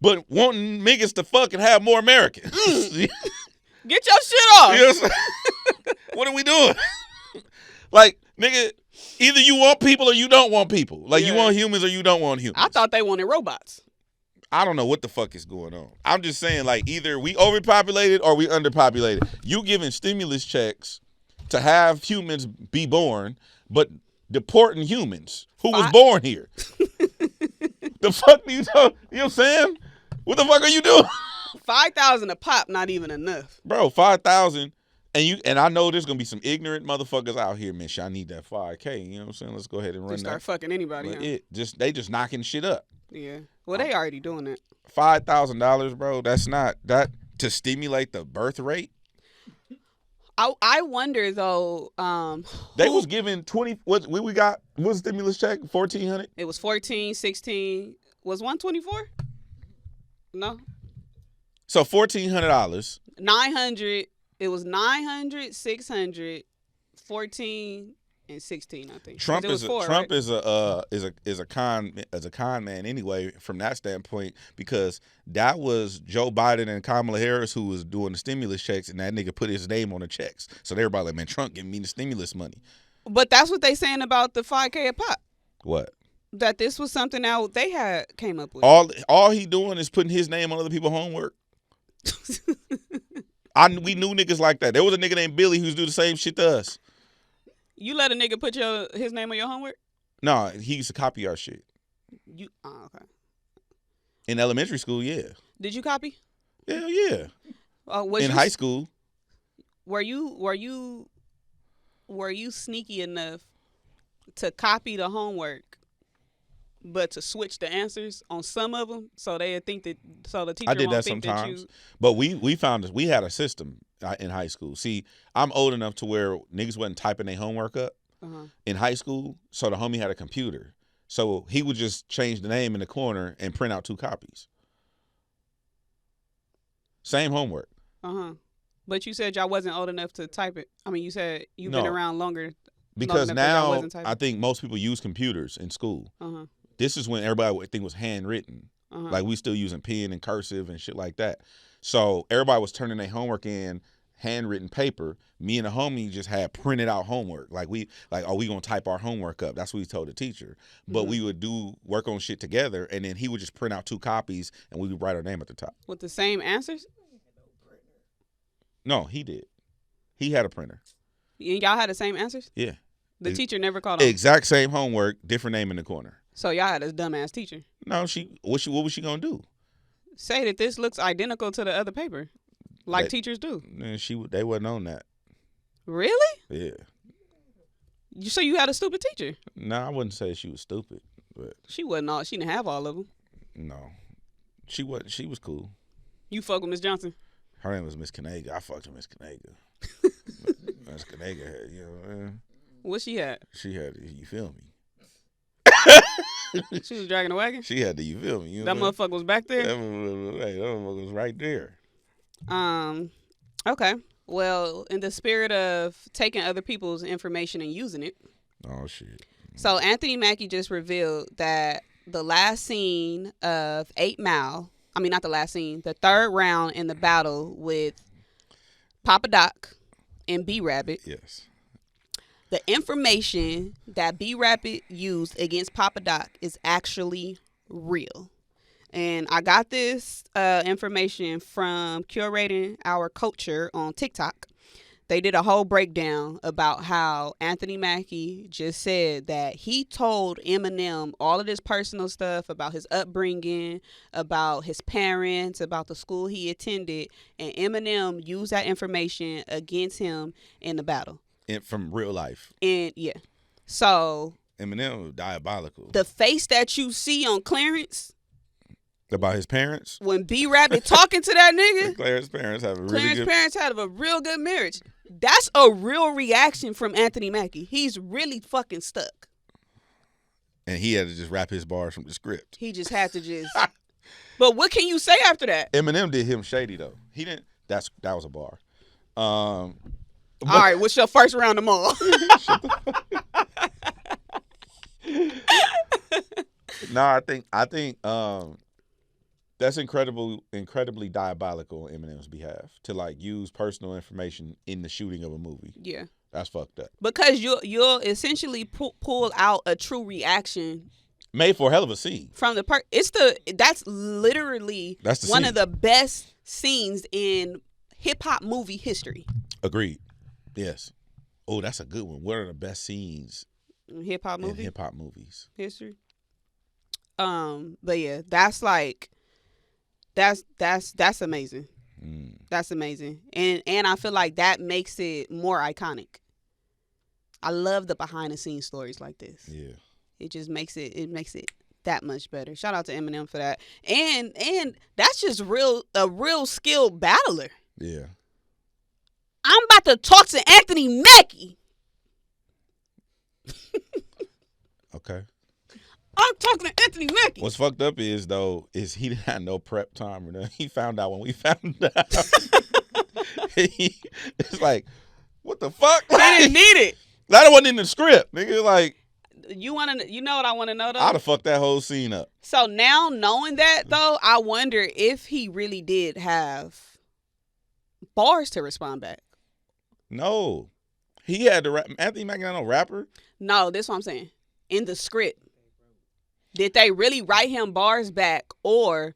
but wanting niggas to fucking have more Americans. Get your shit off. You know what I'm saying? What are we doing? Like, nigga, either you want people or you don't want people. Like, you want humans or you don't want humans. I thought they wanted robots. I don't know what the fuck is going on. I'm just saying, like, either we overpopulated or we underpopulated. You giving stimulus checks to have humans be born, but deporting humans who was born here. The fuck do you know? You know what I'm saying? What the fuck are you doing? 5,000 a pop, not even enough. Bro, 5,000. And I know there's gonna be some ignorant motherfuckers out here, man. I need that 5K. You know what I'm saying? Let's go ahead and run just start fucking anybody. They just knocking shit up. Yeah. Well, they already doing that. $5,000, bro. That's not that to stimulate the birth rate. I wonder though. They was giving 20. What we got? What's stimulus check? 1,400. It was 14, 16. Was 124? No. So $1,400. 900. It was 900, 600, 14, and 16. I think Trump is a con man anyway from that standpoint, because that was Joe Biden and Kamala Harris who was doing the stimulus checks, and that nigga put his name on the checks. So everybody like, man, Trump giving me the stimulus money. But that's what they saying about the 5K a pop. What? That this was something that they had came up with. All he doing is putting his name on other people's homework. We knew niggas like that. There was a nigga named Billy who's do the same shit to us. You let a nigga put his name on your homework? No, he used to copy our shit. Okay. In elementary school, yeah. Did you copy? Hell yeah. In high school. Were you sneaky enough to copy the homework, but to switch the answers on some of them so they think that the teacher I did won't that think sometimes. That you... But we found we had a system in high school. See, I'm old enough to where niggas wasn't typing their homework up in high school, so the homie had a computer. So he would just change the name in the corner and print out 2 copies. Same homework. But you said y'all wasn't old enough to type it. I mean, you said you've been around longer. Because now I think most people use computers in school. This is when everybody would think was handwritten. Like we still using pen and cursive and shit like that. So everybody was turning their homework in handwritten paper. Me and the homie just had printed out homework. We gonna type our homework up. That's what we told the teacher. But we would work on shit together, and then he would just print out 2 copies, and we would write our name at the top. With the same answers? No, he did. He had a printer. And y'all had the same answers? Yeah. The teacher never called on. Exact same homework, different name in the corner. So y'all had a dumbass teacher. No, what was she gonna do? Say that this looks identical to the other paper, like teachers do. Man, they wasn't on that. Really? Yeah. So you had a stupid teacher? No, I wouldn't say she was stupid. But She wasn't all. She didn't have all of them. no, she wasn't. She was cool. You fuck with Miss Johnson? Her name was Miss Kanega. I fucked with Miss Kanega. Miss Kanega had, you know, man. What she had? She had, you feel me? She was dragging the wagon. She had the, you feel me? You know That what motherfucker was back I mean? there. That motherfucker was right there. Okay. Well, in the spirit of taking other people's information and using it. Oh shit. So Anthony Mackie just revealed that the last scene of 8 Mile, I mean not the last scene, the third round in the battle with Papa Doc and B Rabbit. Yes. The information that B Rabbit used against Papa Doc is actually real. And I got this information from Curating Our Culture on TikTok. They did a whole breakdown about how Anthony Mackie just said that he told Eminem all of this personal stuff about his upbringing, about his parents, about the school he attended, and Eminem used that information against him in the battle. From real life. And yeah. So Eminem was diabolical. the face that you see on Clarence About his parents? when B Rabbit talking to that nigga, Clarence's parents have a really Clarence's good... parents had a real good marriage. That's a real reaction from Anthony Mackie. He's really fucking stuck. And he had to just rap his bars from the script. He just had to just. But what can you say after that? Eminem did him shady though. He didn't. That was a bar. All right, what's your first round of all? No, I think that's incredibly diabolical on Eminem's behalf to like use personal information in the shooting of a movie. Yeah. That's fucked up. Because you'll essentially pull out a true reaction Made for a hell of a scene. from the that's literally That's the one scene. of the best scenes in hip hop movie history. Agreed. Yes. Oh, that's a good one. What are the best scenes Hip hop in movie hip hop movies? history. But yeah, that's like that's amazing. That's amazing. And I feel like that makes it more iconic. I love the behind the scenes stories like this. Yeah. It just makes it that much better. Shout out to Eminem for that. And that's just a real skilled battler. Yeah. I'm about to talk to Anthony Mackie. Okay. I'm talking to Anthony Mackie. What's fucked up is he didn't have no prep time or nothing. He found out when we found out. It's like, what the fuck? He didn't need it. That wasn't in the script, nigga. Like, You know what I want to know though? I'd have fucked that whole scene up. So now knowing that though, I wonder if he really did have bars to respond back. No, he had to rap. Anthony Mackie not no rapper. No, that's what I'm saying. In the script, did they really write him bars back, or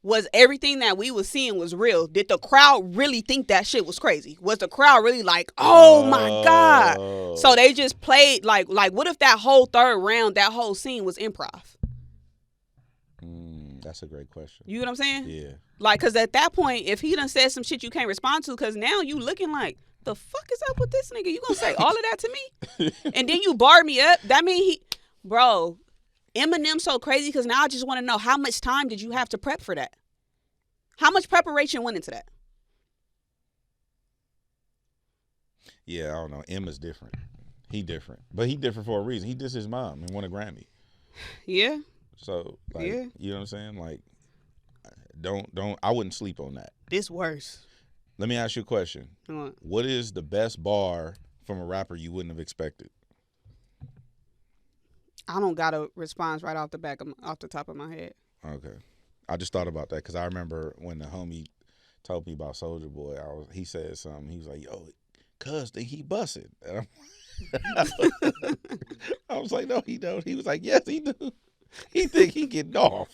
was everything that we was seeing was real? Did the crowd really think that shit was crazy? Was the crowd really like, oh my God? So they just played like what if that whole third round, that whole scene was improv? That's a great question. You know what I'm saying? Yeah. Like, because at that point, if he done said some shit you can't respond to, because now you looking like, the fuck is up with this nigga? You gonna say all of that to me? And then you bar me up? That mean bro, Eminem so crazy because now I just want to know, how much time did you have to prep for that? How much preparation went into that? Yeah, I don't know. Emma's different. He different. But he different for a reason. He dissed his mom and won a Grammy. Yeah. So, like, Yeah. You know what I'm saying? Like, I wouldn't sleep on that. This worse. Let me ask you a question. What is the best bar from a rapper you wouldn't have expected? I don't got a response right off the top of my head. Okay. I just thought about that because I remember when the homie told me about Soulja Boy, he said something. He was like, yo, cuz think he busted. And I was like, no, he don't. He was like, yes, he do. He think he getting off.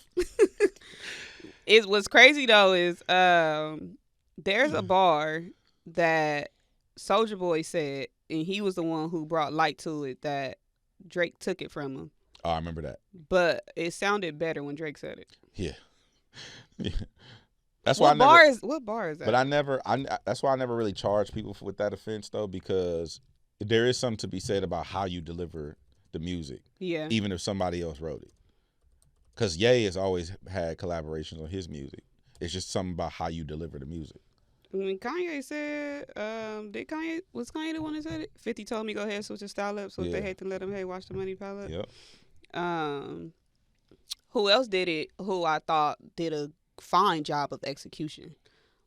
What's crazy though is there's a bar that Soulja Boy said, and he was the one who brought light to it, that Drake took it from him. Oh, I remember that. But it sounded better when Drake said it. Yeah. That's what why what bar is that? But that's why I never really charge people with that offense though, because there is something to be said about how you deliver the music. Yeah. Even if somebody else wrote it. Because Ye has always had collaborations on his music. It's just something about how you deliver the music. I mean, Kanye said, was Kanye the one that said it? 50 told me go ahead, switch your style up. So if they hate to let them hate, watch the money pile up. Yep. Who else did it? Who I thought did a fine job of execution.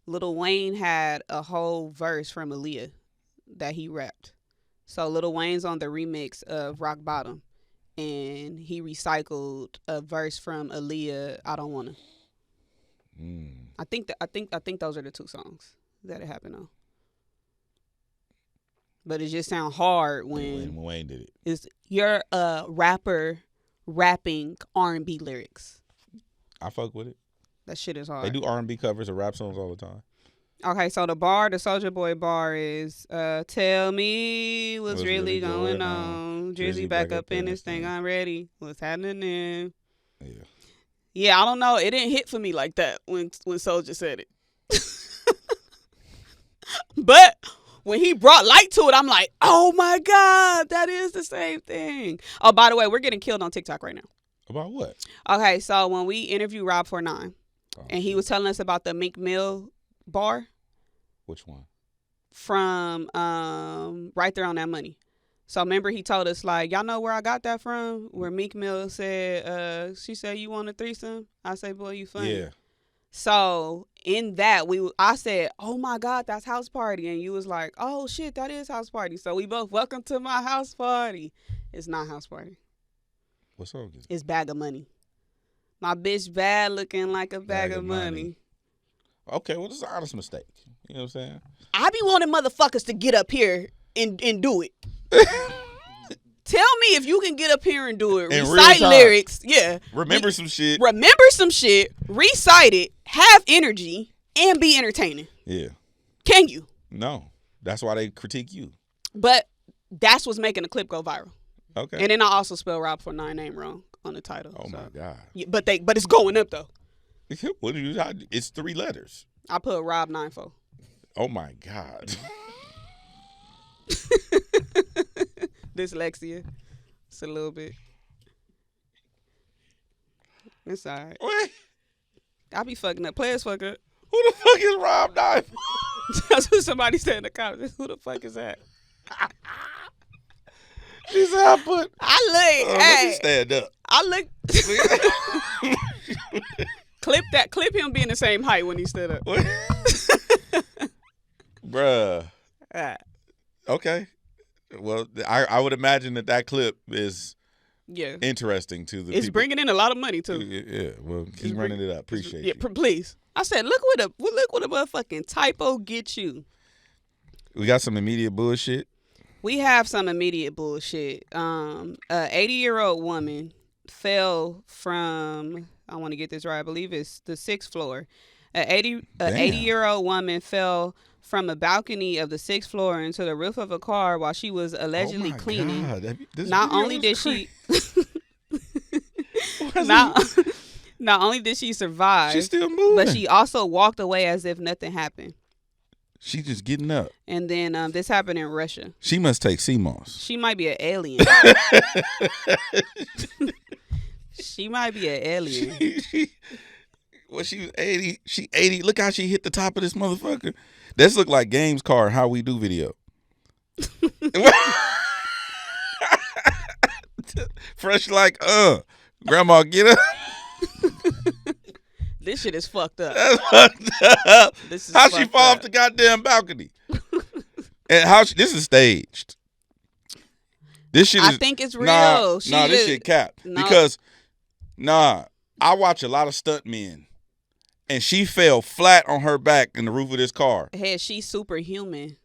Lil Wayne had a whole verse from Aaliyah that he rapped. So Lil Wayne's on the remix of Rock Bottom, and he recycled a verse from Aaliyah, I Don't Wanna. I think those are the two songs that it happened on. But it just sounds hard when Wayne did it. You're a rapper rapping R&B lyrics. I fuck with it. That shit is hard. They do R&B covers of rap songs all the time. Okay, so the Soulja Boy bar is, tell me what's really going on. Drizzy back up in this thing, I'm ready. What's happening? Yeah. Yeah, I don't know. It didn't hit for me like that when Soulja said it. But when he brought light to it, I'm like, oh my God, that is the same thing. Oh, by the way, we're getting killed on TikTok right now. About what? Okay, so when we interviewed Rob 49, and he was telling us about the Meek Mill bar. Which one? From Right There on That Money. So remember he told us, like, y'all know where I got that from? Where Meek Mill said, she said, you want a threesome? I say, boy, you funny. Yeah. So in that, I said, oh my God, that's House Party. And you was like, oh shit, that is House Party. So we both, welcome to my house party. It's not House Party. What song is it? It's Bag of Money. My bitch bad looking like a bag of money. Okay, well, this is an honest mistake. You know what I'm saying? I be wanting motherfuckers to get up here and do it. Tell me if you can get up here and do it. In recite lyrics. Yeah. Remember some shit. Recite it. Have energy. And be entertaining. Yeah. Can you? No. That's why they critique you. But that's what's making the clip go viral. Okay. And then I also spelled Rob 49 name wrong on the title. Oh, so. My God. Yeah, but it's going up, though. It's 3 letters. I put Rob 94. Oh, my God. Dyslexia. It's a little bit. It's all right. What? I be fucking up. Players fuck up. Who the fuck is Rob 94? That's what somebody said in the comments. Who the fuck is that? She said I put. Let me stand up. Clip him being the same height when he stood up. Bruh. Okay. Well, I would imagine that clip is interesting to the people. It's bringing in a lot of money, too. Yeah, well, keep running it up. Appreciate you. Yeah, please. I said, look what a motherfucking typo gets you. We got some immediate bullshit. We have some immediate bullshit. A 80-year-old woman fell from, I want to get this right, I believe it's the 6th floor. An 80-year-old woman fell from a balcony of the 6th floor into the roof of a car while she was allegedly cleaning. God. Not only did she survive, she's still moving, but she also walked away as if nothing happened. She just getting up. And then this happened in Russia. She must take CMOS. She might be an alien. She might be an alien. She was 80. She 80. Look how she hit the top of this motherfucker. This look like Games Car How We Do video. Fresh like, grandma, get up. This shit is fucked up. That's fucked up. How she fall off the goddamn balcony? And this is staged. This shit is. I think it's real. This shit capped. No. Because, I watch a lot of stunt men. And she fell flat on her back in the roof of this car. Hey, she's superhuman.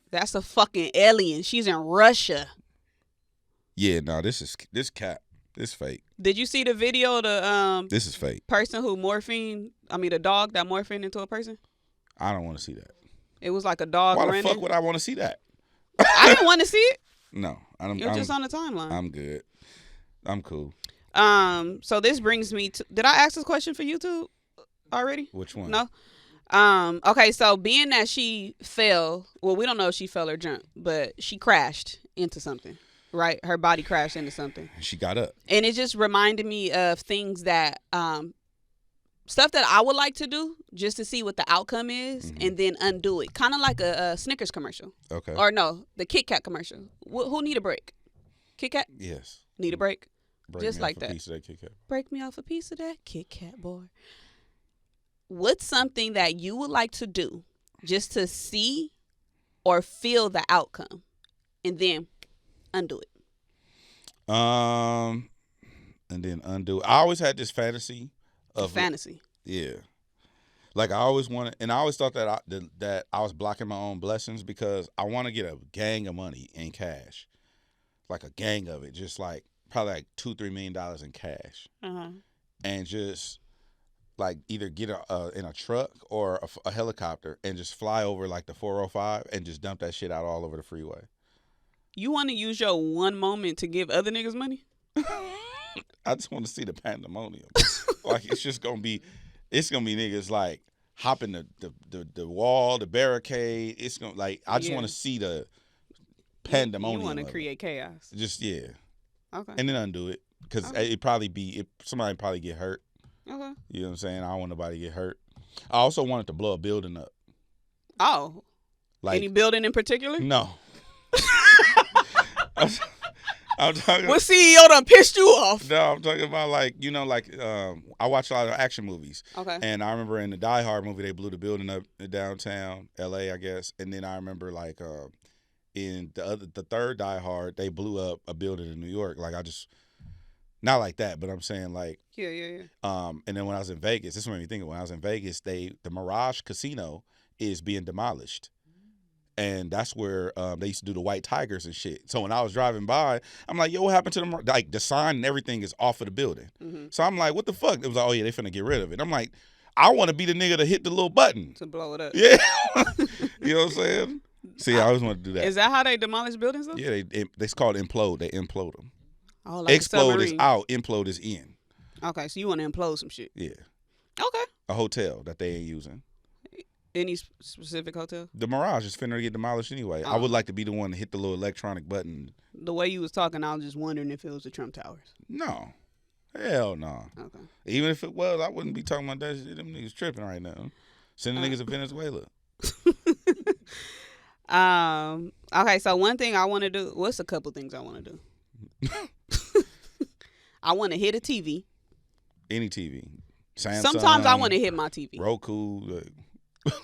That's a fucking alien. She's in Russia. Yeah, this cap. This fake. Did you see the video of the this is fake. Person who the dog that morphined into a person? I don't want to see that. It was like a dog running. Why the fuck would I want to see that? I didn't want to see it. No. You're just on the timeline. I'm good. I'm cool. So this brings me to, did I ask this question for YouTube already? Which one? No. Okay, so being that she fell, well, we don't know if she fell or jumped, but she crashed into something. right? Her body crashed into something. And she got up. And it just reminded me of things that, stuff that I would like to do just to see what the outcome is and then undo it. Kind of like a Snickers commercial. Okay. Or no, the Kit Kat commercial. Who need a break? Kit Kat? Yes. Need a break? Break Just me like off that. A piece of that Kit Kat. Break me off a piece of that Kit Kat, boy. What's something that you would like to do just to see or feel the outcome and then undo it? And then undo. I always had this fantasy of fantasy. Yeah. Like I always wanted, and I always thought that that I was blocking my own blessings because I want to get a gang of money in cash, like a gang of it, just like probably like $2-3 million in cash, and just like either get in a truck or a helicopter and just fly over like the 405 and just dump that shit out all over the freeway. You want to use your one moment to give other niggas money? I just want to see the pandemonium. Like it's gonna be niggas like hopping the wall, the barricade. It's gonna like I just want to see the pandemonium. You want to create chaos. Just Okay. And then undo it because somebody probably get hurt. Okay. You know what I'm saying? I don't want nobody to get hurt. I also wanted to blow a building up. Oh. Like any building in particular? No. I'm talking. What CEO done pissed you off? No, I'm talking about like I watch a lot of action movies. Okay. And I remember in the Die Hard movie they blew the building up in downtown LA, I guess. And then I remember like in the third Die Hard they blew up a building in New York. Like I just not like that, but I'm saying like yeah. And then when I was in Vegas, this made me think of when I was in Vegas, the Mirage Casino is being demolished. And that's where they used to do the white tigers and shit. So when I was driving by, I'm like, yo, what happened to them? Like, the sign and everything is off of the building. Mm-hmm. So I'm like, what the fuck? It was like, oh, yeah, they finna get rid of it. I'm like, I want to be the nigga to hit the little button. To blow it up. Yeah. You know what I'm saying? See, I always want to do that. Is that how they demolish buildings, though? Yeah, it's called implode. They implode them. Oh, like explode is out, implode is in. Okay, so you want to implode some shit. Yeah. Okay. A hotel that they ain't using. Any specific hotel? The Mirage is finna get demolished anyway. I would like to be the one to hit the little electronic button. The way you was talking, I was just wondering if it was the Trump Towers. No. Hell no. Okay. Even if it was, I wouldn't be talking about that shit. Them niggas tripping right now. Send the niggas to Venezuela. Okay, so one thing I want to do. What's a couple things I want to do? I want to hit a TV. Any TV. Samsung, sometimes I want to hit my TV. Roku.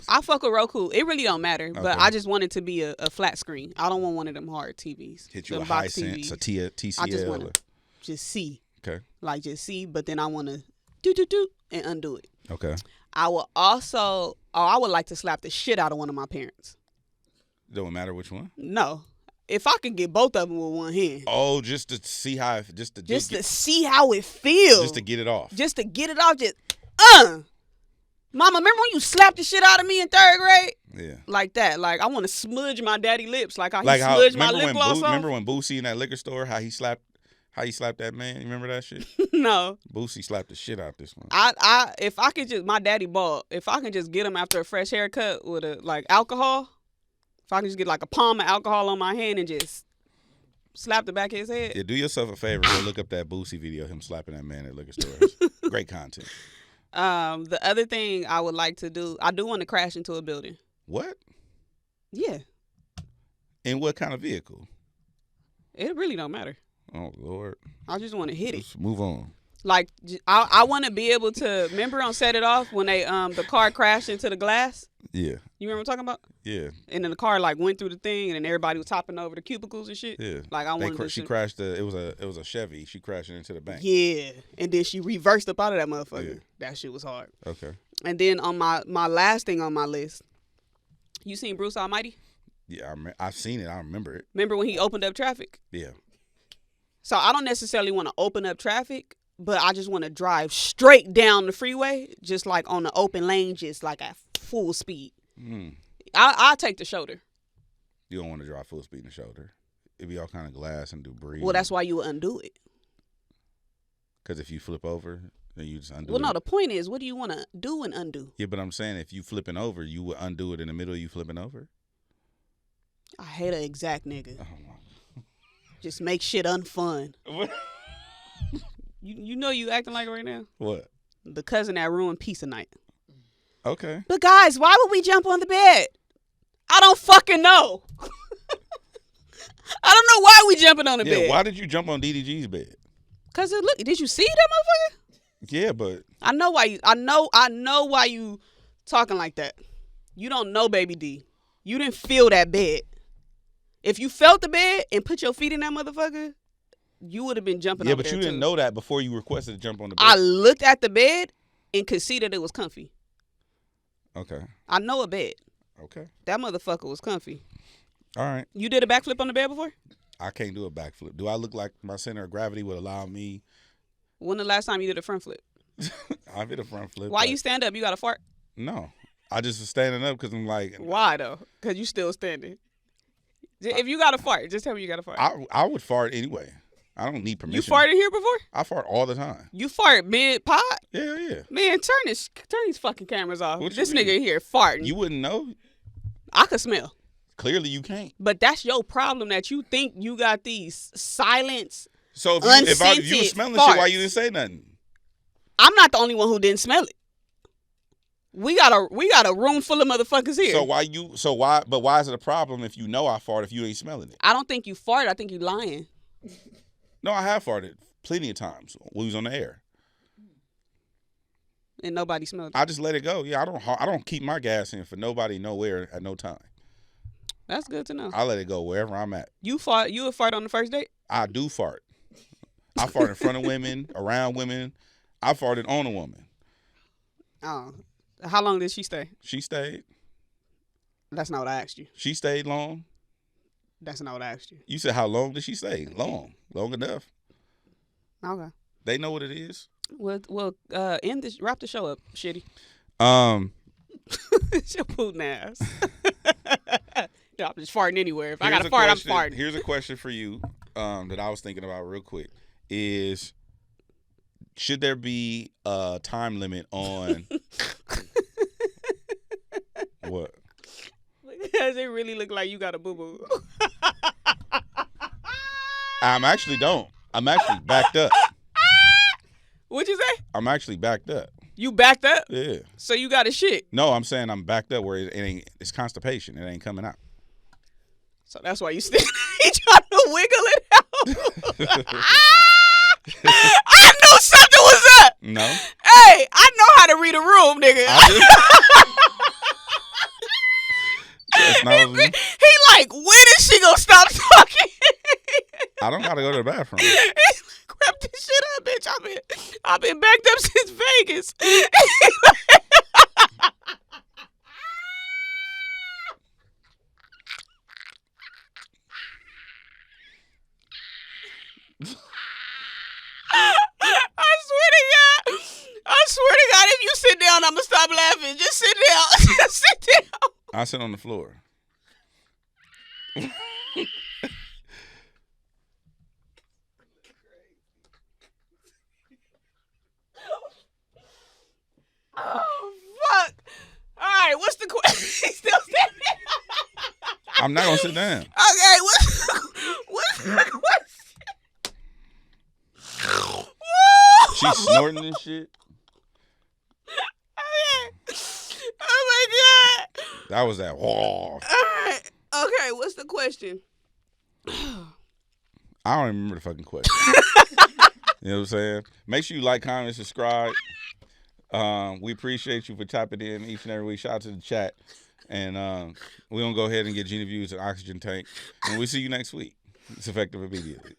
I fuck with Roku. It really don't matter, but I just want it to be a flat screen. I don't want one of them hard TVs. Hit you a Hisense, a TCL. I just want to just see. Okay. Like just see, but then I want to do and undo it. Okay. I would like to slap the shit out of one of my parents. Don't matter which one? No. If I can get both of them with one hand. Oh, just to see how to see how it feels. Just to get it off. Just Mama, remember when you slapped the shit out of me in third grade? Yeah. Like that. Like, I want to smudge my daddy lips. Like how he smudged my lip gloss off. Remember when Boosie in that liquor store, how he slapped that man? You remember that shit? No. Boosie slapped the shit out this one. If I could just, my daddy bald. If I can just get him after a fresh haircut with alcohol, if I can just get like a palm of alcohol on my hand and just slap the back of his head. Yeah, do yourself a favor. Go look up that Boosie video, him slapping that man at liquor stores. Great content. The other thing I would like to do, I do want to crash into a building. What? Yeah. In what kind of vehicle? It really don't matter. Oh, Lord. I just want to hit it. Let's move on. Like, I want to be able to, remember on Set It Off when they the car crashed into the glass? Yeah. You remember what I'm talking about? Yeah. And then the car went through the thing, and then everybody was topping over the cubicles and shit. Yeah. Like I wanted. She crashed. It was a Chevy. She crashed into the bank. Yeah. And then she reversed up out of that motherfucker. Yeah. That shit was hard. Okay. And then on my last thing on my list, you seen Bruce Almighty? Yeah, I've seen it. I remember it. Remember when he opened up traffic? Yeah. So I don't necessarily want to open up traffic, but I just want to drive straight down the freeway, just like on the open lane, just like at full speed. I'll take the shoulder. You don't want to drive full speed in the shoulder. It'd be all kind of glass and debris. Well, that's why you would undo it. Because if you flip over, then you just undo it. Well, no, the point is, what do you want to do and undo? Yeah, but I'm saying if you flipping over, you would undo it in the middle of you flipping over? I hate an exact nigga. Oh, my. Just make shit unfun. What? You know you acting like right now? What? The cousin that ruined pizza night. Okay. But guys, why would we jump on the bed? I don't fucking know. I don't know why we jumping on the bed. Why did you jump on DDG's bed? Cause look, did you see that motherfucker? Yeah, but I know why you. I know why you talking like that. You don't know, baby D. You didn't feel that bed. If you felt the bed and put your feet in that motherfucker, you would have been jumping. Yeah, over but there you didn't too. know that before you requested to jump on the bed. I looked at the bed and could see that it was comfy. Okay. I know a bed. Okay. That motherfucker was comfy. All right. You did a backflip on the bed before? I can't do a backflip. Do I look like my center of gravity would allow me? When the last time you did a front flip? I did a front flip. Why you stand up? You got to fart? No. I just was standing up because I'm like. Why though? Because you still standing. If you got to fart, just tell me you got to fart. I would fart anyway. I don't need permission. You farted here before? I fart all the time. You fart mid-pod? Yeah. Man, turn these fucking cameras off. What you This mean? nigga here farting. You wouldn't know. I could smell. Clearly you can't. But that's your problem that you think you got these silence. So if you were smelling shit, why you didn't say nothing? I'm not the only one who didn't smell it. We got a room full of motherfuckers here. Why is it a problem if you know I fart if you ain't smelling it? I don't think you farted. I think you lying. No, I have farted plenty of times when we was on the air. And nobody smelled it. I just let it go. Yeah, I don't keep my gas in for nobody nowhere at no time. That's good to know. I let it go wherever I'm at. You would fart on the first date? I do fart. I fart in front of women, around women. I farted on a woman. Oh. How long did she stay? She stayed. That's not what I asked you. She stayed long. That's not what I asked you. You said how long did she stay? Long enough. Okay. They know what it is. We'll wrap the show up, shitty. Your Putin ass. Yeah, I'm just farting anywhere. If I got to fart, I'm farting. Here's a question for you that I was thinking about real quick. Is should there be a time limit on what? Because it really look like you got a boo-boo. I actually don't. I'm actually backed up. What'd you say? I'm actually backed up. You backed up? Yeah. So you got a shit? No, I'm saying I'm backed up where it's constipation. It ain't coming out. So that's why you still trying to wiggle it out. I knew something was up. No. Hey, I know how to read a room, nigga. He like, when is she gonna stop talking? I don't gotta go to the bathroom. Grab this shit up, bitch. I've been backed up since Vegas. I swear to God, if you sit down, I'm gonna stop laughing. Just sit down. Just sit down. I sit on the floor. Oh, fuck. All right, what's the question? He's still standing. I'm not gonna sit down. Okay, what's the question? She's snorting and shit. Okay. Oh my God. That was that. Whoa. All right. Okay, what's the question? I don't even remember the fucking question. You know what I'm saying? Make sure you like, comment, subscribe. We appreciate you for tapping in each and every week. Shout out to the chat. And we're going to go ahead and get Gina Views an oxygen tank. And we'll see you next week. It's effective immediately.